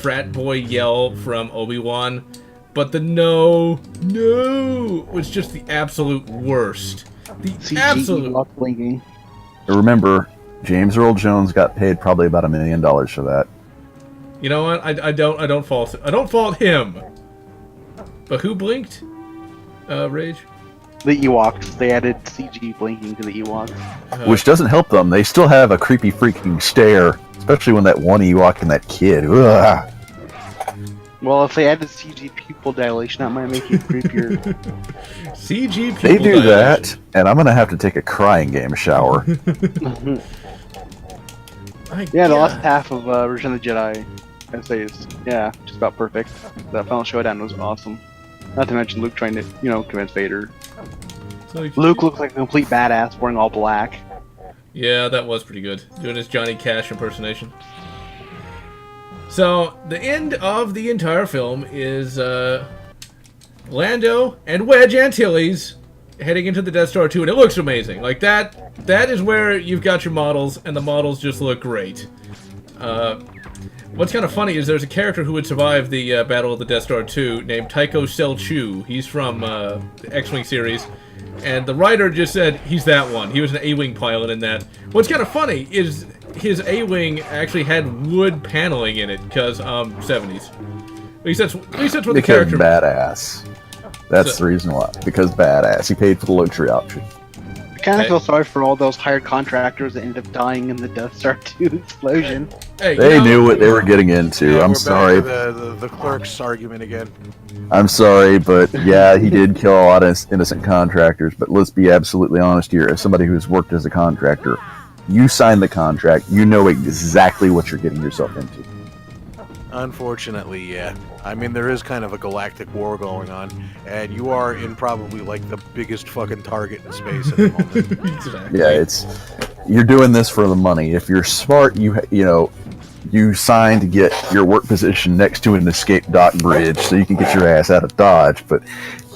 frat boy yell from Obi-Wan, but the no was just the absolute worst. The absolute. Blinking. Remember, James Earl Jones got paid probably about $1 million for that. You know what? I don't fault him. But who blinked? Rage? The Ewoks. They added CG blinking to the Ewoks. Which doesn't help them. They still have a creepy freaking stare, especially when that one Ewok and that kid. Ugh. Well, if they added CG pupil dilation, that might make it creepier. CG pupil They do dilation. that, and I'm gonna have to take a crying game shower. Yeah, the last half of Return of the Jedi, I'd say, is just about perfect. That final showdown was awesome. Not to mention Luke trying to, convince Vader. So Luke looks like a complete badass wearing all black. Yeah, that was pretty good. Doing his Johnny Cash impersonation. So, the end of the entire film is Lando and Wedge Antilles heading into the Death Star 2, and it looks amazing. Like, that is where you've got your models, and the models just look great. What's kind of funny is there's a character who would survive the Battle of the Death Star 2 named Tycho Selchu. He's from the X-Wing series, and the writer just said he's that one. He was an A-Wing pilot in that. What's kind of funny is his A-Wing actually had wood paneling in it, because 70s. At least that's what the Because character... badass. That's the reason why. Because badass. He paid for the luxury option. I kind of feel sorry for all those hired contractors that ended up dying in the Death Star 2 explosion. Hey, They knew what they were getting into. Yeah, I'm we're sorry. back to the clerk's argument again. I'm sorry, but yeah, he did kill a lot of innocent contractors. But let's be absolutely honest here. As somebody who's worked as a contractor, you signed the contract. You know exactly what you're getting yourself into. Unfortunately, yeah. I mean, there is kind of a galactic war going on, and you are in probably like the biggest fucking target in space at the moment. Exactly. Yeah, you're doing this for the money. If you're smart, you sign to get your work position next to an escape dock bridge so you can get your ass out of Dodge, but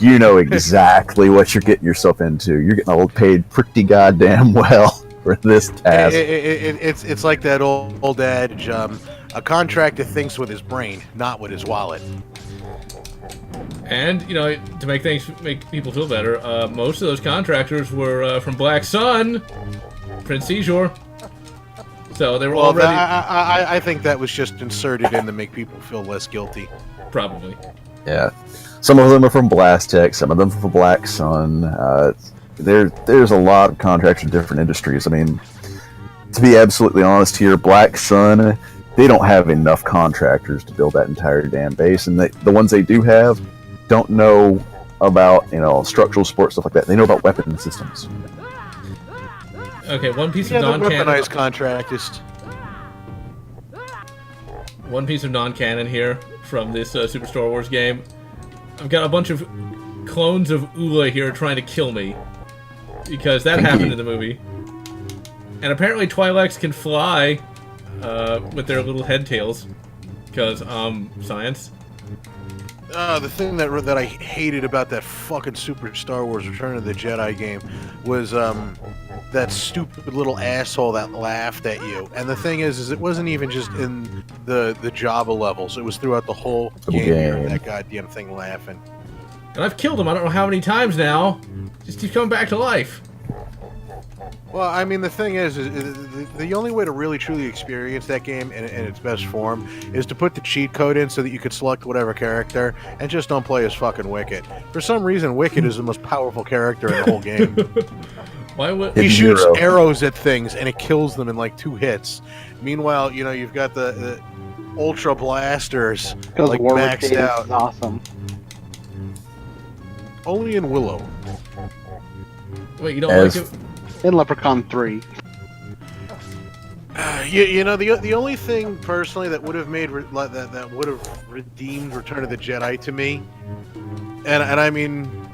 you know exactly what you're getting yourself into. You're getting all paid pretty goddamn well for this task. It's like that old adage, a contractor thinks with his brain, not with his wallet. And, to make people feel better, most of those contractors were from Black Sun, Prince Seizure. So they were already... I think that was just inserted in to make people feel less guilty. Probably. Yeah. Some of them are from Blast Tech, some of them are from Black Sun. There's a lot of contracts in different industries. I mean, to be absolutely honest here, Black Sun, they don't have enough contractors to build that entire damn base, and the ones they do have don't know about, structural support, stuff like that. They know about weapon systems. Okay, one piece of The non-canon... weaponized contractist. One piece of non-canon here from this Super Star Wars game. I've got a bunch of clones of Ula here trying to kill me. Because that happened in the movie. And apparently Twi'leks can fly with their little head tails. Because, science. The thing that I hated about that fucking Super Star Wars Return of the Jedi game was, that stupid little asshole that laughed at you. And the thing is it wasn't even just in the Jabba levels. It was throughout the whole game. You heard that goddamn thing laughing. And I've killed him I don't know how many times now. Just keeps coming back to life. Well, I mean, the thing is the only way to really truly experience that game in its best form is to put the cheat code in so that you could select whatever character and just don't play as fucking Wicket. For some reason, Wicket is the most powerful character in the whole game. Why would he shoots arrows at things and it kills them in like 2 hits. Meanwhile, you know, you've got the ultra blasters like maxed out. Is awesome. Only in Willow. Wait, you don't like it? In Leprechaun 3. You know, the only thing personally that would have made that would have redeemed Return of the Jedi to me, and I mean,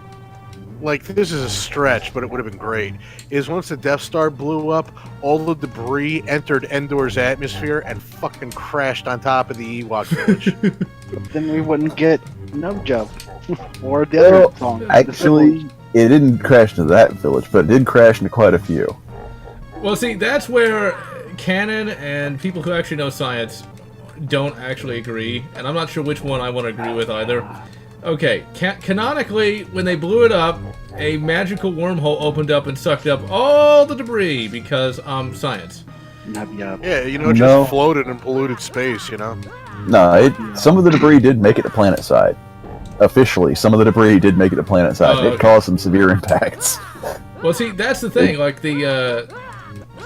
like, this is a stretch, but it would have been great, is once the Death Star blew up, all the debris entered Endor's atmosphere and fucking crashed on top of the Ewok village. Then we wouldn't get No Jump or the other song. Actually, it didn't crash into that village, but it did crash into quite a few. Well, see, that's where canon and people who actually know science don't actually agree, and I'm not sure which one I want to agree with either. Okay, canonically, when they blew it up, a magical wormhole opened up and sucked up all the debris because, science. Yeah, you know, it just floated in polluted space, you know? No, some of the debris did make it to planet side. Officially, some of the debris did make it to planet side. Oh, okay. It caused some severe impacts. Well, see, that's the thing. Like, the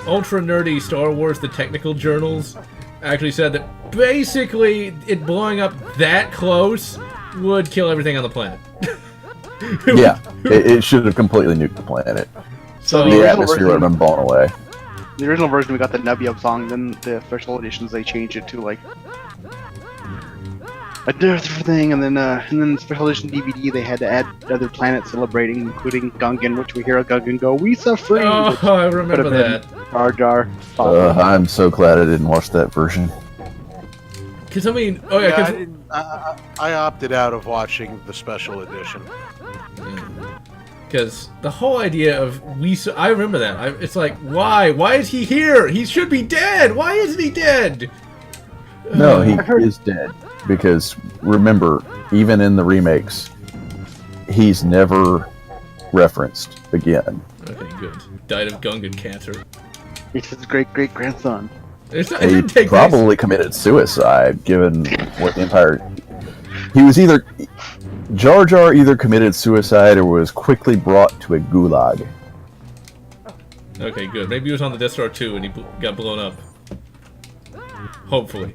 ultra nerdy Star Wars, the technical journals, actually said that basically it blowing up that close would kill everything on the planet. Yeah, it should have completely nuked the planet. So the atmosphere would have been blown away. The original version, we got the Nebula song, then the official editions, they changed it to, like, a different thing, and then special edition DVD, they had to add other planets celebrating, including Gungan, which we hear Gungan go, "We suffer." Oh, I remember that. Jar Jar. I'm so glad I didn't watch that version. Because, I mean, oh yeah, I opted out of watching the special edition. Because the whole idea of I remember that. It's like, why? Why is he here? He should be dead. Why isn't he dead? No, he is dead. Because remember, even in the remakes, he's never referenced again. Okay, good. Died of Gungan cancer. It's his great-great-grandson. He probably committed suicide, given what the Empire... He was either... Jar Jar either committed suicide or was quickly brought to a gulag. Okay, good. Maybe he was on the Death Star 2 and he got blown up. Hopefully.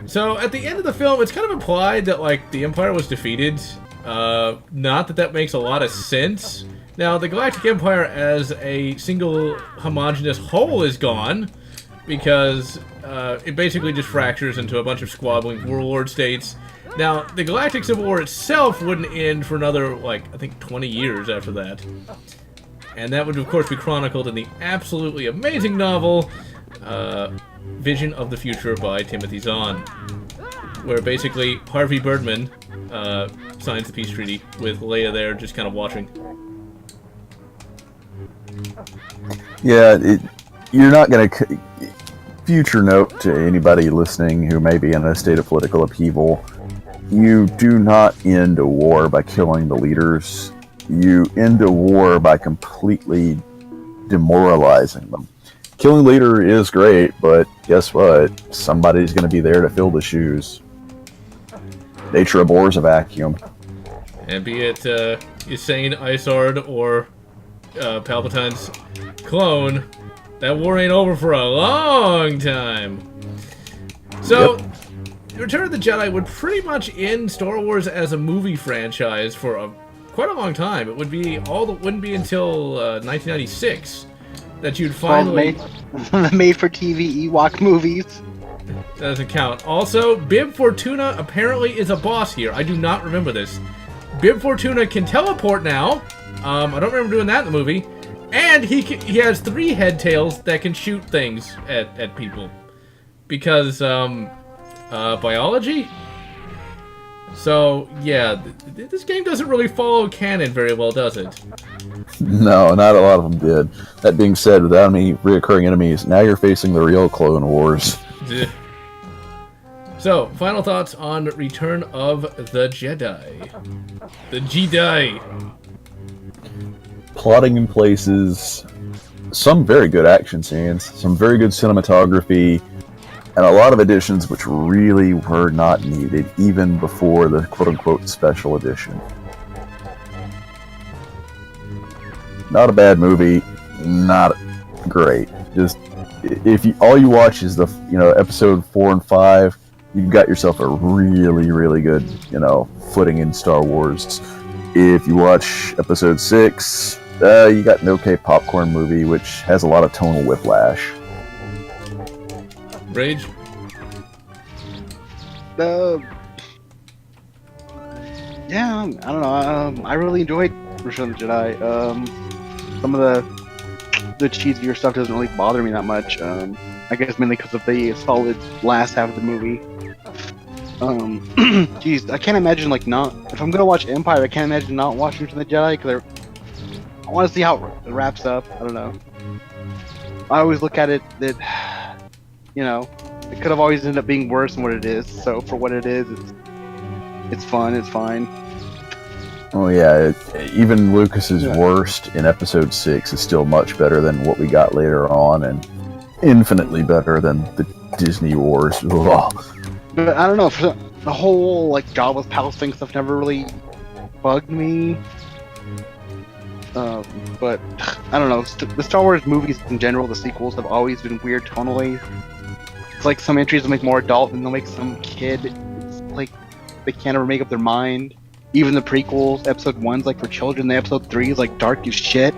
So, at the end of the film, it's kind of implied that, like, the Empire was defeated. Not that makes a lot of sense. Now, the Galactic Empire as a single homogeneous whole is gone, because it basically just fractures into a bunch of squabbling warlord states. Now, the Galactic Civil War itself wouldn't end for another, like, I think 20 years after that. And that would, of course, be chronicled in the absolutely amazing novel, Vision of the Future by Timothy Zahn, where basically Harvey Birdman signs the peace treaty with Leia there just kind of watching. Yeah, you're not going to... Future note to anybody listening who may be in a state of political upheaval, you do not end a war by killing the leaders. You end a war by completely demoralizing them. Killing the leader is great, but guess what? Somebody's going to be there to fill the shoes. Nature abhors a vacuum. And be it Usain Isard or Palpatine's clone, that war ain't over for a long time. So, Return of the Jedi would pretty much end Star Wars as a movie franchise for quite a long time. It would be wouldn't be until 1996 that you'd finally made for TV Ewok movies. That doesn't count. Also, Bib Fortuna apparently is a boss here. I do not remember this. Bib Fortuna can teleport now. I don't remember doing that in the movie. And he has 3 head tails that can shoot things at people. Because, biology? So, yeah, this game doesn't really follow canon very well, does it? No, not a lot of them did. That being said, without any reoccurring enemies, now you're facing the real Clone Wars. So, final thoughts on Return of the Jedi. The Jedi. Plotting in places, some very good action scenes, some very good cinematography, and a lot of additions which really were not needed, even before the quote-unquote special edition. Not a bad movie, not great. Just if you all you watch is the episode 4 and 5, you've got yourself a really, really good footing in Star Wars. If you watch episode 6, you got an okay popcorn movie which has a lot of tonal whiplash. Rage? Yeah, I don't know. I really enjoyed Return of the Jedi. Some of the cheesier stuff doesn't really bother me that much. I guess mainly because of the solid last half of the movie. Geez, I can't imagine if I'm gonna watch Empire, I can't imagine not watching Return of the Jedi because I want to see how it wraps up. I don't know. I always look at it that it could have always ended up being worse than what it is. So for what it is, it's fun. It's fine. Oh yeah, even Lucas's worst in episode 6 is still much better than what we got later on, and infinitely better than the Disney Wars. Ugh. But I don't know, the whole Jabba's palace thing stuff never really bugged me. But I don't know, the Star Wars movies in general, the sequels have always been weird tonally. It's like some entries will make more adult, and they'll make some kid. It's like they can't ever make up their mind. Even the prequels, episode 1's for children, the episode 3 is dark as shit.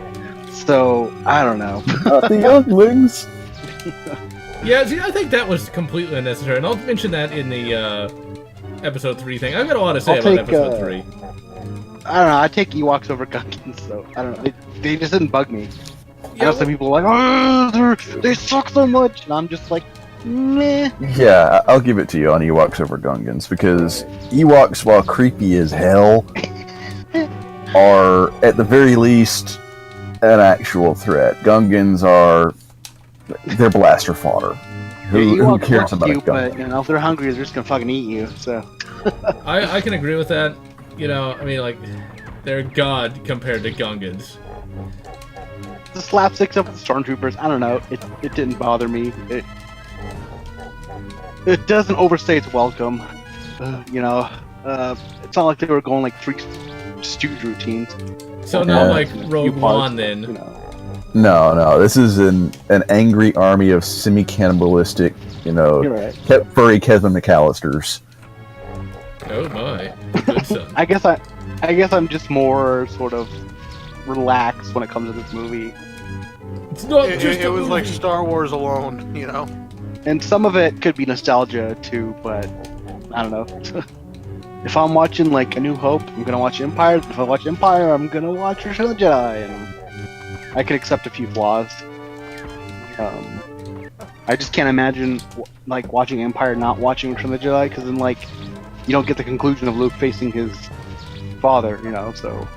So I don't know. The younglings. Yeah, see, I think that was completely unnecessary, and I'll mention that in the episode 3 thing. I've got a lot to say about episode 3. I don't know, I take Ewoks over Gungans, so I don't know. They just didn't bug me. I know some people are oh, they suck so much, and I'm just meh. Yeah, I'll give it to you on Ewoks over Gungans, because Ewoks, while creepy as hell, are at the very least an actual threat. Gungans they're blaster fodder. Who cares about you, Gungan? But if they're hungry, they're just gonna fucking eat you. So I can agree with that. They're god compared to Gungans. The slapsticks up with the stormtroopers, I don't know. It didn't bother me. It doesn't overstay its welcome. It's not like they were going 3 stooge routines. So not like Rogue One then. No. This is an angry army of semi-cannibalistic, You're right. furry Kevin McAllisters. Oh my, good son. I guess I'm just more sort of relaxed when it comes to this movie. It's not It was like Star Wars alone, And some of it could be nostalgia too, but I don't know. If I'm watching A New Hope, I'm gonna watch Empire. If I watch Empire, I'm gonna watch Return of the Jedi, and I could accept a few flaws. I just can't imagine watching Empire not watching Return of the Jedi, because then you don't get the conclusion of Luke facing his father, So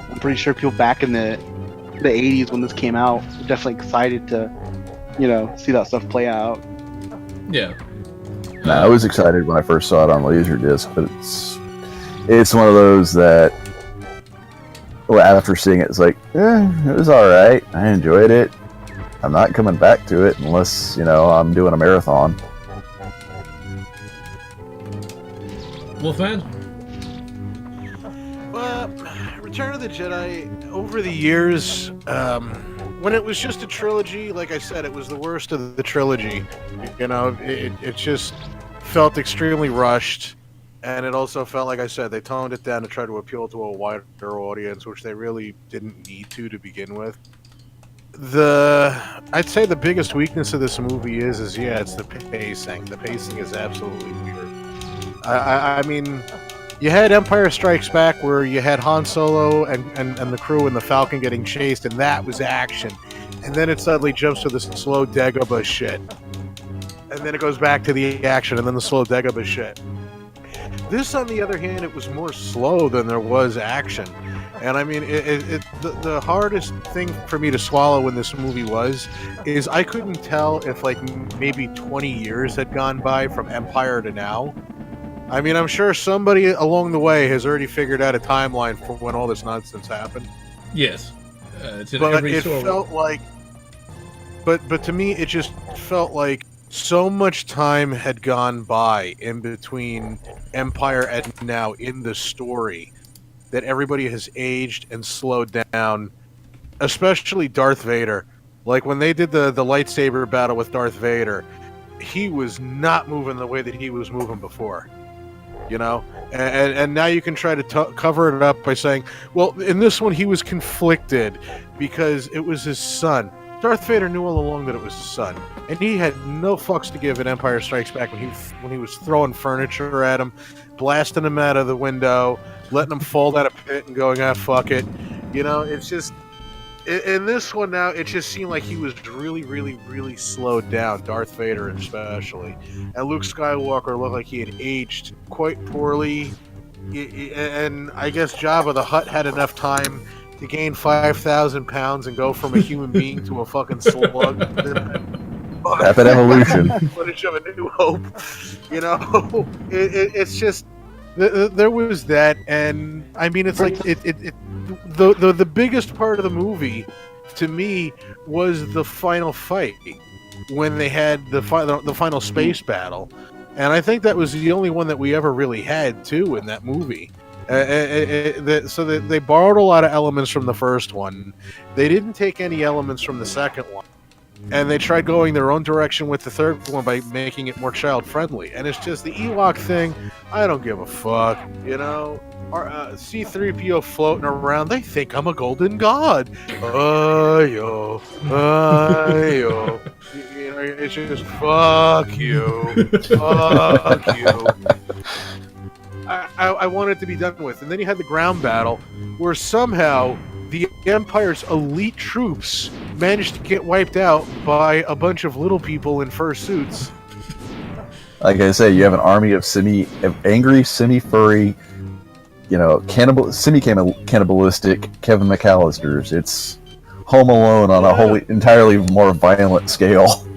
I'm pretty sure people back in the 80s when this came out were definitely excited to see that stuff play out. Yeah. I was excited when I first saw it on Laserdisc, but it's one of those that, after seeing it, it's it was alright. I enjoyed it. I'm not coming back to it unless, I'm doing a marathon. Wolfman? Well, Return of the Jedi, over the years, when it was just a trilogy, like I said, it was the worst of the trilogy. It just felt extremely rushed, and it also felt, like I said, they toned it down to try to appeal to a wider audience, which they really didn't need to begin with. I'd say the biggest weakness of this movie is it's the pacing. The pacing is absolutely weird. I mean, you had Empire Strikes Back, where you had Han Solo and the crew and the Falcon getting chased, and that was action. And then it suddenly jumps to the slow Dagobah shit. And then it goes back to the action, and then the slow Dagobah shit. This, on the other hand, it was more slow than there was action. And I mean, the hardest thing for me to swallow in this movie is I couldn't tell if like maybe 20 years had gone by from Empire to now. I mean, I'm sure somebody along the way has already figured out a timeline for when all this nonsense happened. Yes, it's in But every it sort felt like, but to me, it just felt like so much time had gone by in between Empire and now in the story that everybody has aged and slowed down, especially Darth Vader. Like when they did the lightsaber battle with Darth Vader, he was not moving the way that he was moving before. You know, and now you can try to cover it up by saying, well, in this one he was conflicted because it was his son. Darth Vader knew all along that it was his son, and he had no fucks to give in Empire Strikes Back when he was throwing furniture at him, blasting him out of the window, letting him fall down a pit, and going, ah, fuck it. You know, it's just in this one now, it just seemed like he was really, really, really slowed down, Darth Vader especially. And Luke Skywalker looked like he had aged quite poorly. And I guess Jabba the Hutt had enough time to gain 5,000 pounds and go from a human being to a fucking slug. Rapid evolution. Footage of A New Hope. You know, it's just there was that, and I mean, it's like the biggest part of the movie to me was the final fight when they had the final space battle, and I think that was the only one that we ever really had too in that movie. So they borrowed a lot of elements from the first one. They didn't take any elements from the second one, and they tried going their own direction with the third one by making it more child friendly. And it's just the Ewok thing. I don't give a fuck, you know. C-3PO floating around. They think I'm a golden god. Yo. You know, it's just fuck you, fuck you. I want it to be done with. And then you had the ground battle where somehow the Empire's elite troops managed to get wiped out by a bunch of little people in fursuits. Like I say, you have an army of angry, semi-furry, you know, semi-cannibalistic Kevin McAllisters. It's Home Alone on a entirely more violent scale.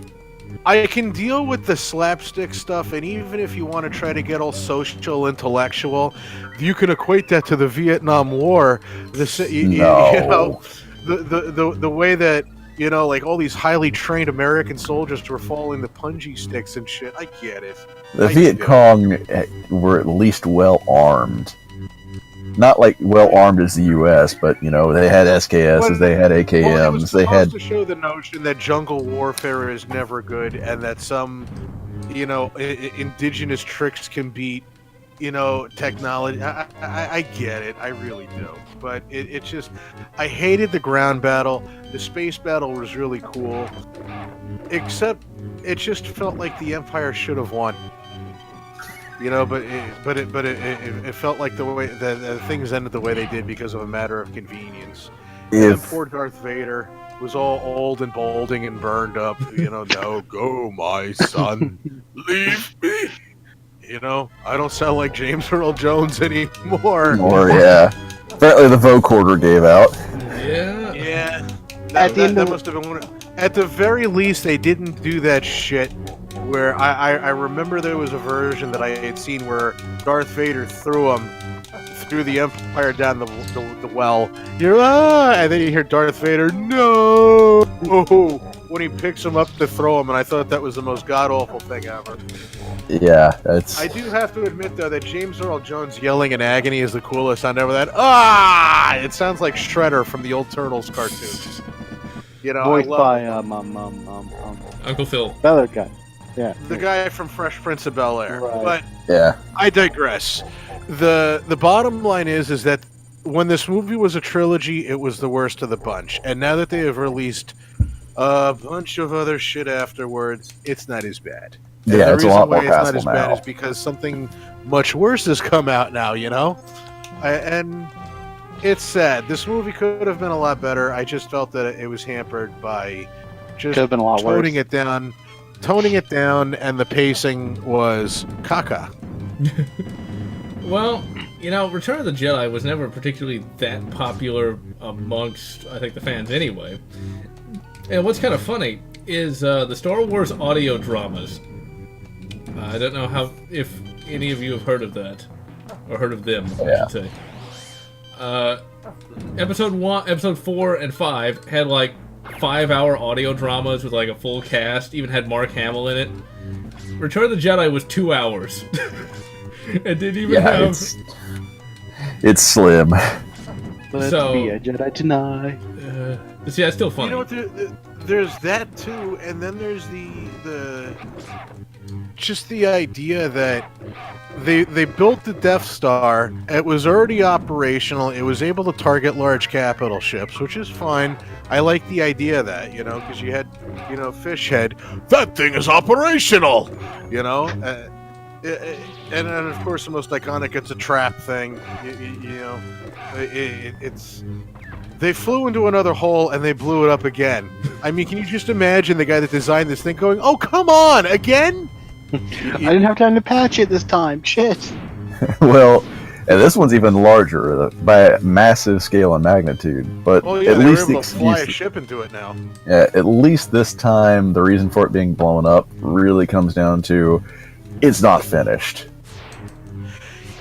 I can deal with the slapstick stuff, and even if you want to try to get all social intellectual, you can equate that to the Vietnam War. You know, the way that, you know, like all these highly trained American soldiers were falling the punji sticks and shit. I get it. The Viet Cong were at least well armed. Not like well armed as the U.S., but you know they had SKSs, they had AKMs, they had to show the notion that jungle warfare is never good, and that some, you know, indigenous tricks can beat, you know, technology. I get it, I really do, but it's just I hated the ground battle. The space battle was really cool, except it just felt like the Empire should have won. You know, but it felt like the way the things ended the way they did because of a matter of convenience. And poor Darth Vader was all old and balding and burned up. You know, no, go, my son, leave me. You know, I don't sound like James Earl Jones anymore. Yeah. Apparently the vocoder gave out. Yeah. That must have been one. At the very least, they didn't do that shit. Where I remember there was a version that I had seen where Darth Vader threw the Empire down the well. And then you hear Darth Vader, no! When he picks him up to throw him, and I thought that was the most god-awful thing ever. Yeah, that's... I do have to admit, though, that James Earl Jones yelling in agony is the coolest sound ever. That, it sounds like Shredder from the old Turtles cartoons. You know, voiced by Uncle Phil. Other guy. Yeah. The guy from Fresh Prince of Bel-Air. Right. But yeah. I digress. The bottom line is that when this movie was a trilogy, it was the worst of the bunch. And now that they have released a bunch of other shit afterwards, it's not as bad. And yeah, it's a lot more the reason why it's not as now. bad is because something much worse has come out now, you know? And it's sad. This movie could have been a lot better. I just felt that it was hampered by just been a lot toning worse. it down, and the pacing was caca. Well, Return of the Jedi was never particularly that popular amongst, I think, the fans anyway. And what's kind of funny is the Star Wars audio dramas. I don't know if any of you have heard of that, or heard of them, I should say. Episode 4 and 5 had like 5-hour audio dramas with like a full cast. Even had Mark Hamill in it. Return of the Jedi was 2 hours. It didn't even have. It's slim. Let's be a Jedi tonight. See, that's still funny. You know what? There's that too, and then there's the just the idea that they built the Death Star. It was already operational. It was able to target large capital ships, which is fine. I like the idea of that, because you had, Fish Head. That thing is operational, and then, of course, the most iconic, it's a trap thing. It's... They flew into another hole and they blew it up again. I mean, can you just imagine the guy that designed this thing going, "Oh, come on, again?" I didn't have time to patch it this time. Shit. Well, and this one's even larger by a massive scale and magnitude. But at least able to fly a ship into it now. Yeah, at least this time, the reason for it being blown up really comes down to it's not finished.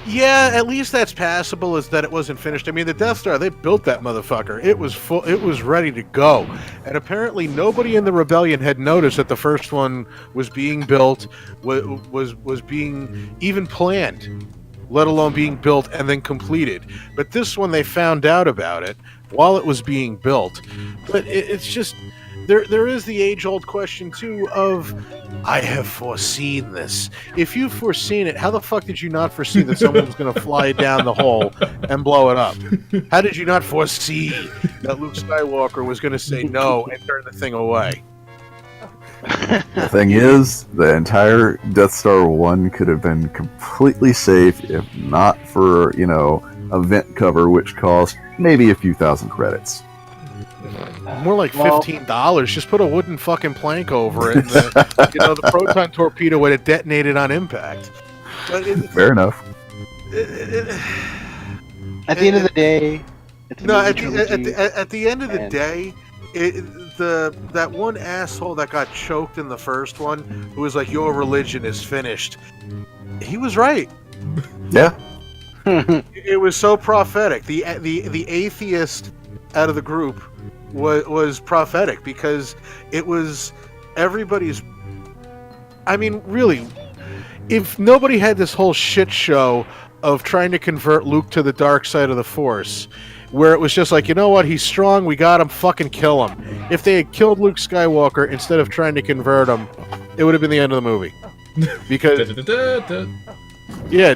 Yeah, at least that's passable, is that it wasn't finished. I mean, the Death Star, they built that motherfucker. It was full. It was ready to go. And apparently nobody in the rebellion had noticed that the first one was being built, was being even planned, let alone being built and then completed. But this one, they found out about it while it was being built. But it's just... There is the age-old question, too, of, I have foreseen this. If you've foreseen it, how the fuck did you not foresee that someone was going to fly down the hole and blow it up? How did you not foresee that Luke Skywalker was going to say no and turn the thing away? The thing is, the entire Death Star 1 could have been completely safe if not for, a vent cover, which cost maybe a few thousand credits. More like $15. Just put a wooden fucking plank over it. And the proton torpedo would have detonated on impact. But fair enough. At the end of the day, at the end of the day, that one asshole that got choked in the first one, who was like, "Your religion is finished," he was right. Yeah. It was so prophetic. The atheist out of the group was prophetic, because it was everybody's... I mean, really, if nobody had this whole shit show of trying to convert Luke to the dark side of the Force, where it was just like, you know what, he's strong, we got him, fucking kill him. If they had killed Luke Skywalker instead of trying to convert him, it would have been the end of the movie. Because... Yeah,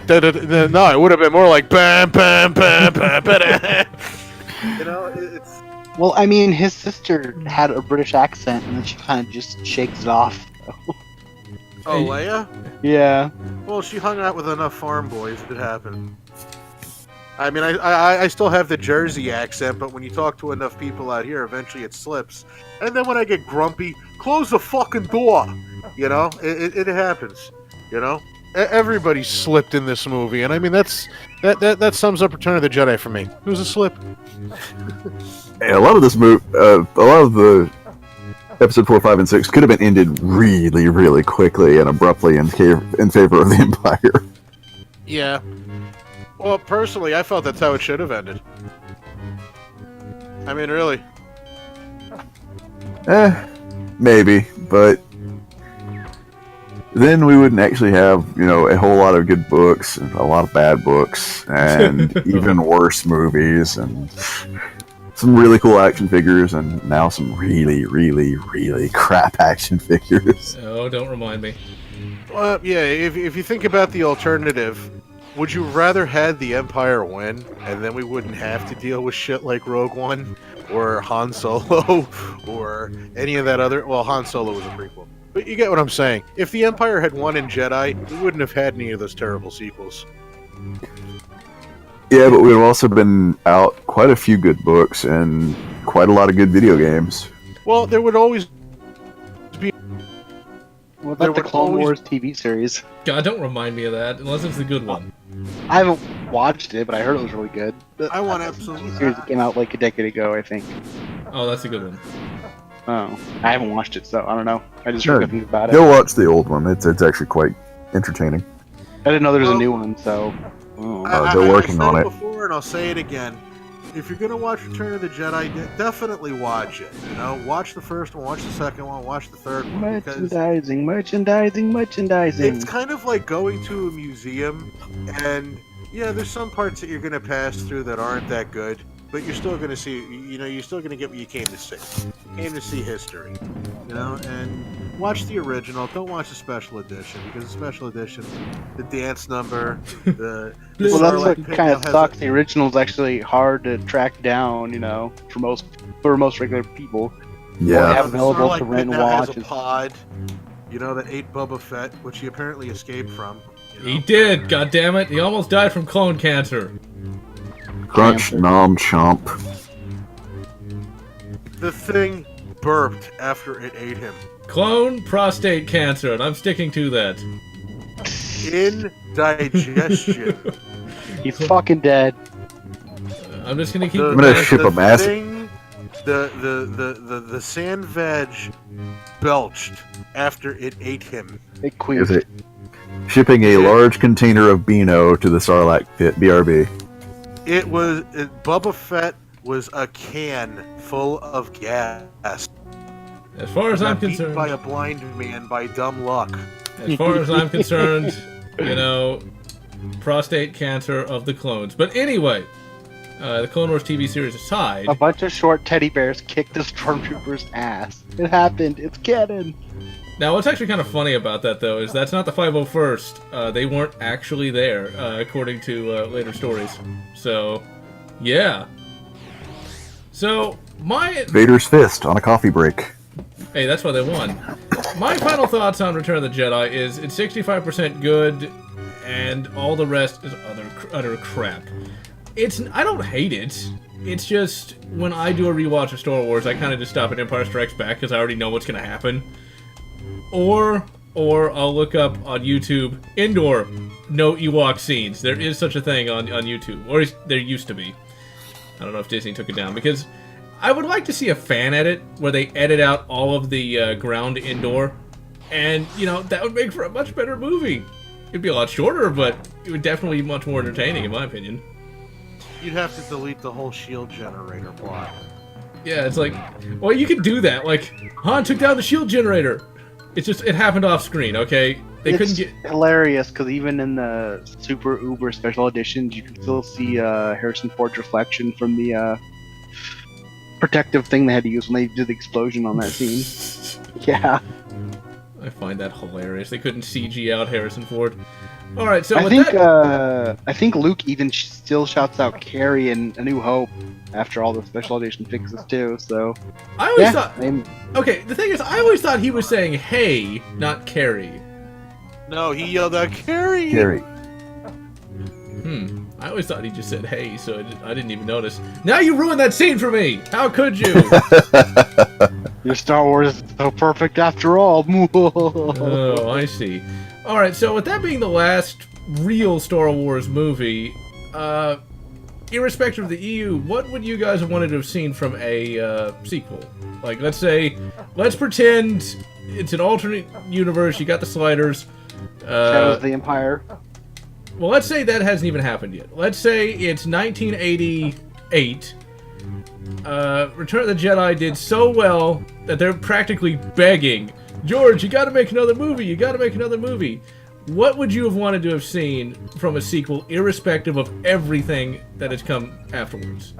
no, it would have been more like bam, bam, bam, bam, bam. It's... Well, I mean, his sister had a British accent, and then she kind of just shakes it off. Oh, Leia? Yeah. Well, she hung out with enough farm boys, it happened. I mean, I still have the Jersey accent, but when you talk to enough people out here, eventually it slips. And then when I get grumpy, close the fucking door! It happens, Everybody slipped in this movie, and I mean, that sums up Return of the Jedi for me. It was a slip. And a lot of this a lot of the episode 4, 5, and 6 could have been ended really, really quickly and abruptly in favor of the Empire. Yeah. Well, personally, I felt that's how it should have ended. I mean, really. Maybe, but then we wouldn't actually have, a whole lot of good books and a lot of bad books and even worse movies and some really cool action figures and now some really, really, really crap action figures. Oh, don't remind me. Well, yeah, if you think about the alternative, would you rather had the Empire win and then we wouldn't have to deal with shit like Rogue One or Han Solo or any of that other... Well, Han Solo was a prequel. But you get what I'm saying. If the Empire had won in Jedi, we wouldn't have had any of those terrible sequels. Yeah, but we've also been out quite a few good books and quite a lot of good video games. Well, there would always be What There about the would Clone always- Wars TV series? God, don't remind me of that unless it's the good one. I haven't watched it, but I heard it was really good. I want The absolutely. TV series that came out like a decade ago, I think. Oh, that's a good one. Oh, I haven't watched it, so I don't know. I just Sure. heard good things about it. Go watch the old one. It's actually quite entertaining. I didn't know there was a Well- new one, so. Oh. They're working on I it. said before, and I'll say it again. If you're gonna watch Return of the Jedi, definitely watch it. You know, watch the first one, watch the second one, watch the third one. Because Merchandising. it's kind of like going to a museum, and yeah, there's some parts that you're gonna pass through that aren't that good, but you're still gonna see. You know, you're still gonna get what you came to see. You came to see history. You know, and watch the original. Don't watch the special edition because the special edition, the dance number, the Well, that's Starlight what Pit kind of has sucks. a- The original's actually hard to track down, you know, for most regular people. Yeah. have available Starlight to Pit rent and now has watch a is- pod, you know, that ate Boba Fett, which he apparently escaped from. You know? He did. God damn it! He almost died from clone cancer. Crunch, nom, chomp. The thing burped after it ate him. Clone prostate cancer, and I'm sticking to that. Indigestion. He's fucking dead. I'm just gonna keep. I'm gonna ship the him acid. thing, the sand veg belched after it ate him. It Is queefed. it shipping a large container of Beano to the Sarlacc pit? BRB. Boba Fett was a can full of gas. As far as I'm Got beaten concerned, by a blind man by dumb luck. as far as I'm concerned, you know, prostate cancer of the clones. But anyway, the Clone Wars TV series aside, A bunch of short teddy bears kicked the stormtrooper's ass. It happened. It's canon. now what's actually kind of funny about that though is that's not the 501st. They weren't actually there, according to later stories. So, yeah. So my Vader's fist on a coffee break. Hey, that's why they won. My final thoughts on Return of the Jedi is it's 65% good, and all the rest is utter crap. I don't hate it. It's just when I do a rewatch of Star Wars, I kind of just stop at Empire Strikes Back because I already know what's gonna happen. Or I'll look up on YouTube indoor no Ewok scenes. There is such a thing on YouTube, or there used to be. I don't know if Disney took it down because I would like to see a fan edit where they edit out all of the ground indoor, and you know that would make for a much better movie. It'd be a lot shorter, but it would definitely be much more entertaining, in my opinion. You'd have to delete the whole shield generator plot. Yeah, it's like, well, you could do that. Like, Han took down the shield generator. It's just it happened off screen. Okay, they It's couldn't get. hilarious because even in the super uber special editions, you can still see Harrison Ford's reflection from the protective thing they had to use when they did the explosion on that scene. Yeah, I find that hilarious. They couldn't CG out Harrison Ford. All right, so I with think that, I think Luke even still shouts out Carrie in A New Hope after all the special edition fixes too. So I always yeah, thought. Okay, the thing is, I always thought he was saying "Hey," not "Carrie." No, he yelled out, "Carrie!" Gary. I always thought he just said "Hey," so I didn't even notice. Now you ruined that scene for me. How could you? your Star Wars is so perfect after all. Oh, I see. All right, so with that being the last real Star Wars movie, irrespective of the EU, what would you guys have wanted to have seen from a sequel? Like, let's pretend it's an alternate universe. You got the sliders. Shadows of the Empire. Well, let's say that hasn't even happened yet. Let's say it's 1988. Return of the Jedi did so well that they're practically begging, George, you gotta make another movie, you gotta make another movie. What would you have wanted to have seen from a sequel, irrespective of everything that has come afterwards?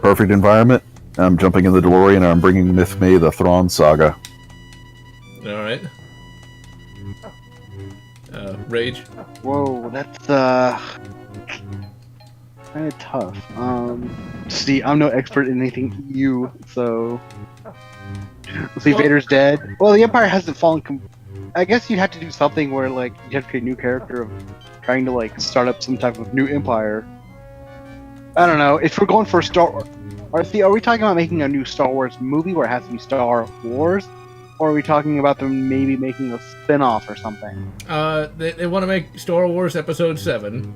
Perfect environment. I'm jumping in the DeLorean and I'm bringing with me the Thrawn saga. Alright. Rage? Whoa, that's kind of tough. See, I'm no expert in anything EU, so let's see. Well- Vader's dead. Well, the Empire hasn't fallen. I guess you'd have to do something where like you have to create a new character of trying to like start up some type of new empire. I don't know. If we're going for Star Wars, are we talking about making a new Star Wars movie where it has to be Star Wars, Or are we talking about them maybe making a spin-off or something? They want to make Star Wars Episode 7.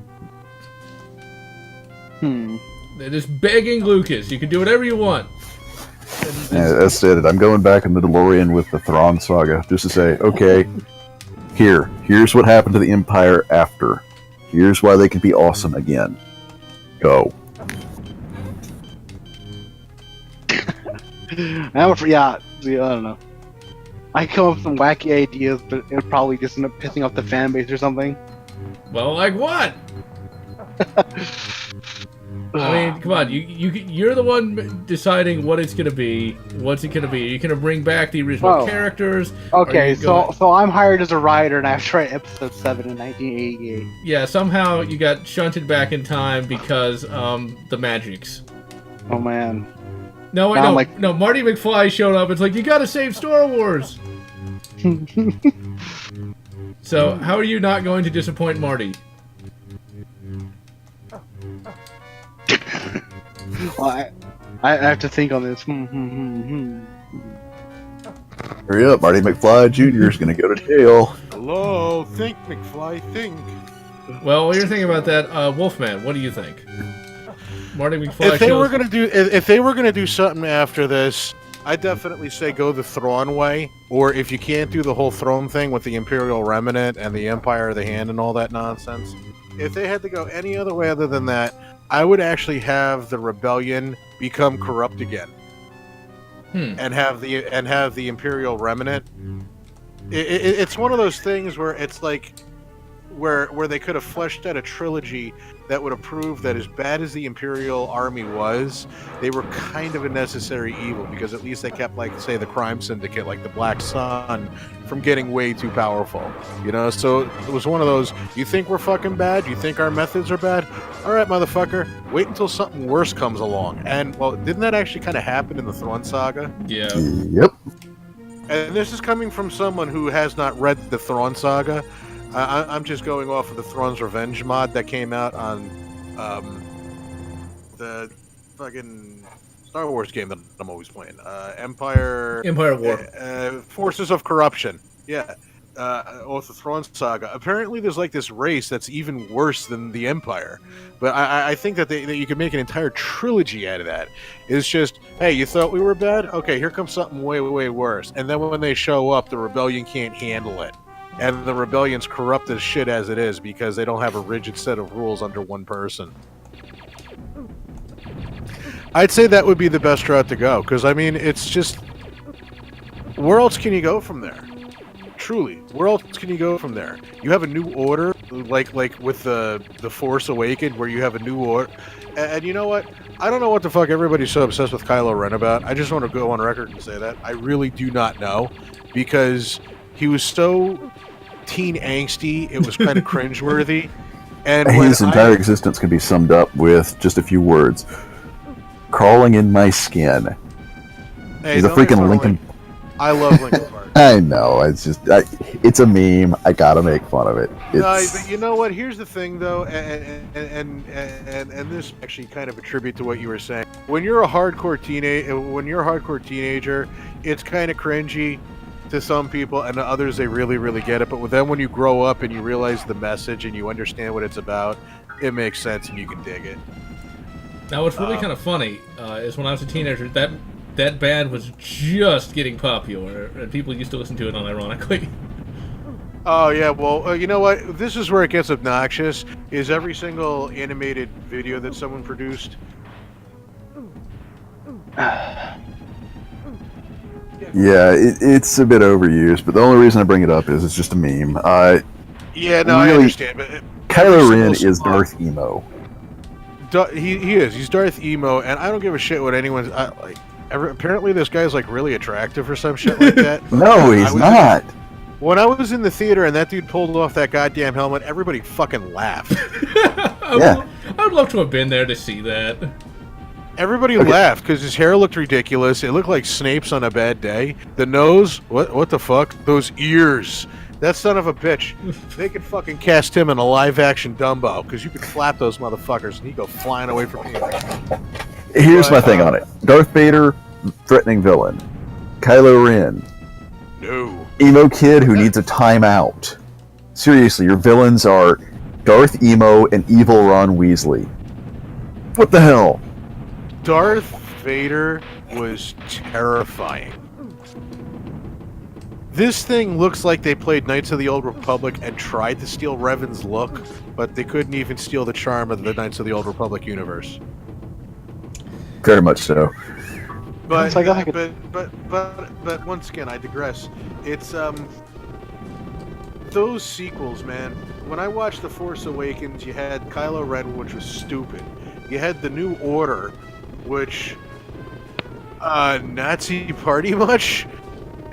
They're just begging Lucas, you can do whatever you want. Yeah, that's it. I'm going back in the DeLorean with the Thrawn saga just to say, okay, here's what happened to the Empire after. Here's why they could be awesome again. Go. I don't know. I come up with some wacky ideas, but it would probably just end up pissing off the fan base or something. Well, like what? I mean, come on, you're the one deciding what it's gonna be. What's it gonna be? Are you gonna bring back the original characters? Okay, so I'm hired as a writer, and I have to write episode 7 in 1988. Yeah, somehow you got shunted back in time because the magics. Oh man. No, no, Marty McFly showed up. It's like, you gotta save Star Wars. So how are you not going to disappoint Marty? Well, I have to think on this. Hurry up, Marty McFly Jr. is going to go to jail. Hello, think, McFly, think. Well, what you're thinking about that, Wolfman, what do you think? Marty McFly. If they were gonna do something after this, I definitely say go the Thrawn way. Or if you can't do the whole throne thing with the Imperial Remnant and the Empire of the Hand and all that nonsense, if they had to go any other way other than that, I would actually have the rebellion become corrupt again, and have the Imperial Remnant. It's one of those things where it's like where they could have fleshed out a trilogy that would have proved that as bad as the Imperial Army was, they were kind of a necessary evil, because at least they kept, like, say, the crime syndicate, like the Black Sun, from getting way too powerful. You know, so it was one of those, you think we're fucking bad? You think our methods are bad? Alright, motherfucker, wait until something worse comes along. And, well, didn't that actually kind of happen in the Thrawn saga? Yeah. Yep. And this is coming from someone who has not read the Thrawn saga. I'm just going off of the Thrawn's Revenge mod that came out on the fucking Star Wars game that I'm always playing. Empire War. Forces of Corruption. Yeah. Or the Thrawn saga. Apparently there's like this race that's even worse than the Empire. But I think that you could make an entire trilogy out of that. It's just, hey, you thought we were bad? Okay, here comes something way, way worse. And then when they show up, the rebellion can't handle it. And the rebellion's corrupt as shit as it is because they don't have a rigid set of rules under one person. I'd say that would be the best route to go, because, I mean, it's just... Where else can you go from there? Truly, where else can you go from there? You have a new order, like with the Force Awakened, where you have a new order. And you know what? I don't know what the fuck everybody's so obsessed with Kylo Ren about. I just want to go on record and say that. I really do not know, because he was so teen angsty, it was kind of cringeworthy. And his entire existence can be summed up with just a few words: crawling in my skin. Hey, he's a freaking Lincoln. I love Lincoln Park. I know. It's just, it's a meme. I gotta make fun of it. No, but you know what? Here's the thing, though, and this actually kind of a tribute to what you were saying. When you're a hardcore teenager, it's kind of cringy to some people, and to others they really, really get it. But then when you grow up and you realize the message and you understand what it's about, it makes sense and you can dig it. Now, what's really kind of funny is when I was a teenager, that band was just getting popular, and people used to listen to it unironically. Oh yeah, well, you know what? This is where it gets obnoxious. Is every single animated video that someone produced. Yeah, it's a bit overused, but the only reason I bring it up is it's just a meme. Yeah, no, really, I understand. But Kylo Ren is Darth Emo. He is. He's Darth Emo, and I don't give a shit what anyone's like. Apparently, this guy's like really attractive or some shit like that. No, he's not. When I was in the theater and that dude pulled off that goddamn helmet, everybody fucking laughed. I would love to have been there to see that. Everybody laughed because his hair looked ridiculous. It looked like Snape's on a bad day. The nose, what the fuck? Those ears. That son of a bitch. They could fucking cast him in a live-action Dumbo, because you could flap those motherfuckers and he'd go flying away from me. Here's my thing on it. Darth Vader, threatening villain. Kylo Ren, No. Emo kid who needs a timeout. Seriously, your villains are Darth Emo and Evil Ron Weasley. What the hell? Darth Vader was terrifying. This thing looks like they played Knights of the Old Republic and tried to steal Revan's look, but they couldn't even steal the charm of the Knights of the Old Republic universe. Very much so. But It's like I but once again, I digress. It's those sequels, man. When I watched The Force Awakens, you had Kylo Ren, which was stupid. You had the New Order, which Nazi party much.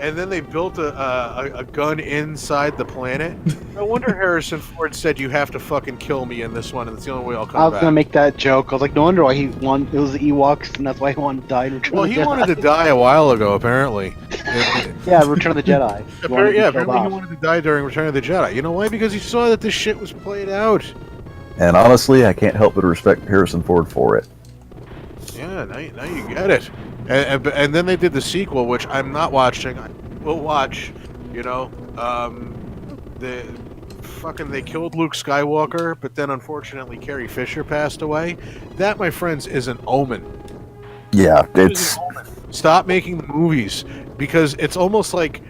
And then they built a gun inside the planet. No wonder Harrison Ford said, "You have to fucking kill me in this one, and it's the only way I'll come I was back." gonna make that joke. I was like, no wonder why he won. It was the Ewoks, and that's why he wanted to die in Return Well, of the he Jedi. wanted to die a while ago, apparently. Yeah, Return of the Jedi. He wanted to be killed Apparently he off. wanted to die during Return of the Jedi. You know why? Because he saw that this shit was played out. And honestly, I can't help but respect Harrison Ford for it. Yeah, now you get it. And then they did the sequel, which I'm not watching. I will watch. You know, they killed Luke Skywalker, but then unfortunately Carrie Fisher passed away. That, my friends, is an omen. Yeah, It is it's an omen. Stop making the movies, because it's almost like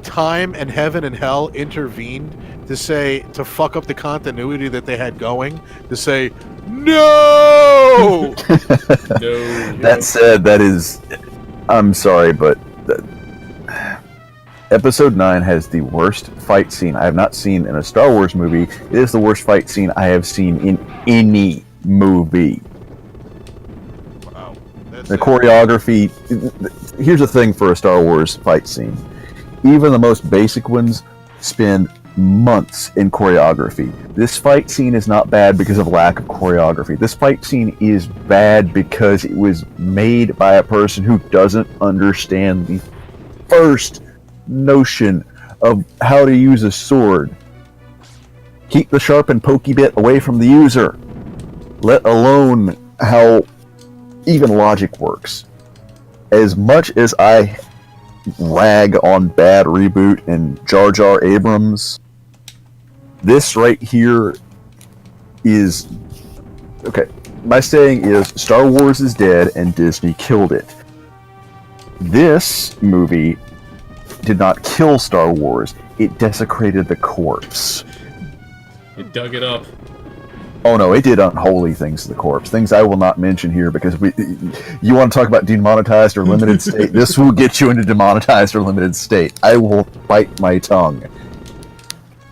time and heaven and hell intervened to fuck up the continuity that they had going, to say no. No. that said, that is. I'm sorry, but Episode 9 has the worst fight scene I have not seen in a Star Wars movie. It is the worst fight scene I have seen in any movie. Wow. That's The it. choreography. Here's the thing for a Star Wars fight scene. Even the most basic ones spend months in choreography. This fight scene is not bad because of lack of choreography. This fight scene is bad because it was made by a person who doesn't understand the first notion of how to use a sword. Keep the sharp and pokey bit away from the user, let alone how even logic works. As much as I rag on bad reboot and Jar Jar Abrams, this right here is okay. My saying is Star Wars is dead and Disney killed it. This movie did not kill Star Wars, it desecrated the corpse. It dug it up. Oh no, it did unholy things to the corpse. Things I will not mention here because you want to talk about demonetized or limited state, this will get you into demonetized or limited state. I will bite my tongue.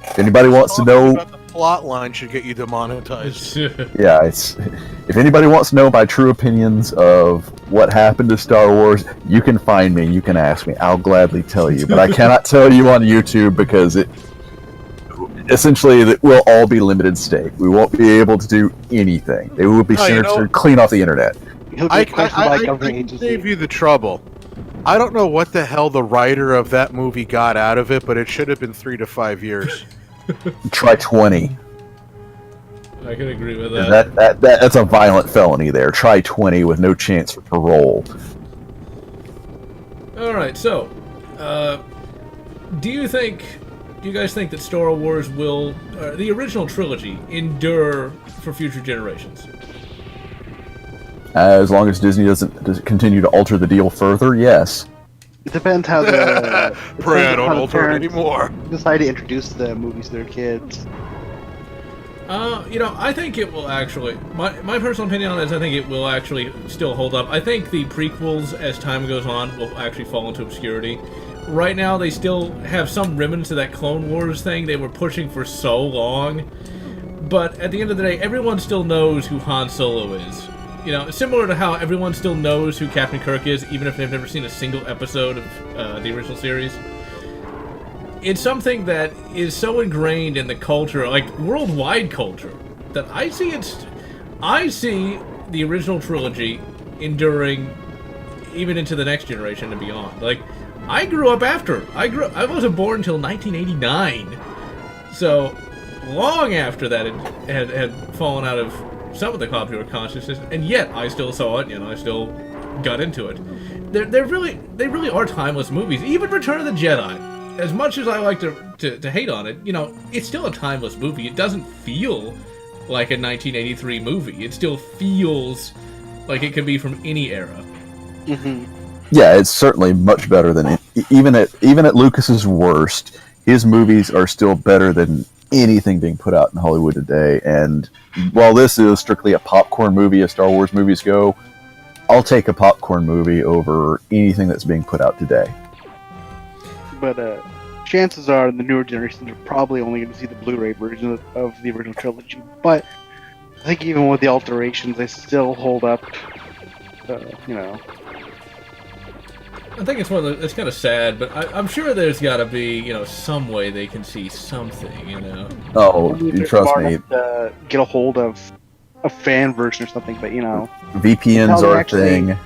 If anybody wants to know... About the plot line should get you demonetized. Yeah, if anybody wants to know my true opinions of what happened to Star Wars, you can find me, you can ask me. I'll gladly tell you. But I cannot tell you on YouTube because it will all be limited state. We won't be able to do anything. They will be censored clean off the internet. He'll I get questioned by a can government agency. save you the trouble. I don't know what the hell the writer of that movie got out of it, but it should have been 3 to 5 years. Try 20. I can agree with that. That's a violent felony there. Try 20 with no chance for parole. Alright, so, do you guys think that Star Wars will, the original trilogy, endure for future generations? As long as Disney doesn't continue to alter the deal further, yes. It depends how the Pray I depends don't how the alter it parents anymore. decide to introduce the movies to their kids. I think it will actually, my personal opinion on it is I think it will actually still hold up. I think the prequels, as time goes on, will actually fall into obscurity. Right now, they still have some remnants of that Clone Wars thing they were pushing for so long. But at the end of the day, everyone still knows who Han Solo is. You know, similar to how everyone still knows who Captain Kirk is, even if they've never seen a single episode of the original series. It's something that is so ingrained in the culture, like worldwide culture, that I see the original trilogy enduring even into the next generation and beyond. Like, I grew up after. I wasn't born until 1989. So, long after that it had fallen out of some of the popular consciousness, and yet I still saw it, I still got into it. They really are timeless movies. Even Return of the Jedi. as much as I like to hate on it, you know, it's still a timeless movie. It doesn't feel like a 1983 movie. It still feels like it could be from any era. Mm-hmm. Yeah, it's certainly much better than even at Lucas's worst. His movies are still better than anything being put out in Hollywood today. And while this is strictly a popcorn movie as Star Wars movies go, I'll take a popcorn movie over anything that's being put out today. But chances are the newer generations are probably only going to see the Blu-ray version of the original trilogy. But I think even with the alterations, they still hold up. You know. I think it's it's kind of sad, but I'm sure there's got to be, you know, some way they can see something, you know. Oh, you trust me. To get a hold of a fan version or something, but you know. VPNs are a thing,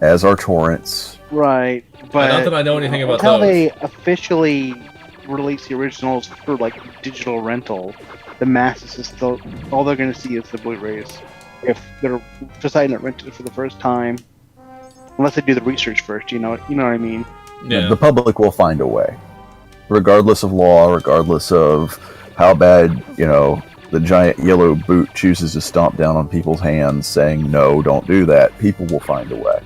as are torrents. Right, but not that I know anything about until those. they officially release the originals for like digital rental, the masses is still all they're going to see is the Blu-rays. If they're deciding to rent it for the first time, unless they do the research first, you know what I mean. Yeah. The public will find a way, regardless of law, regardless of how bad, you know, the giant yellow boot chooses to stomp down on people's hands saying, no, don't do that. People will find a way.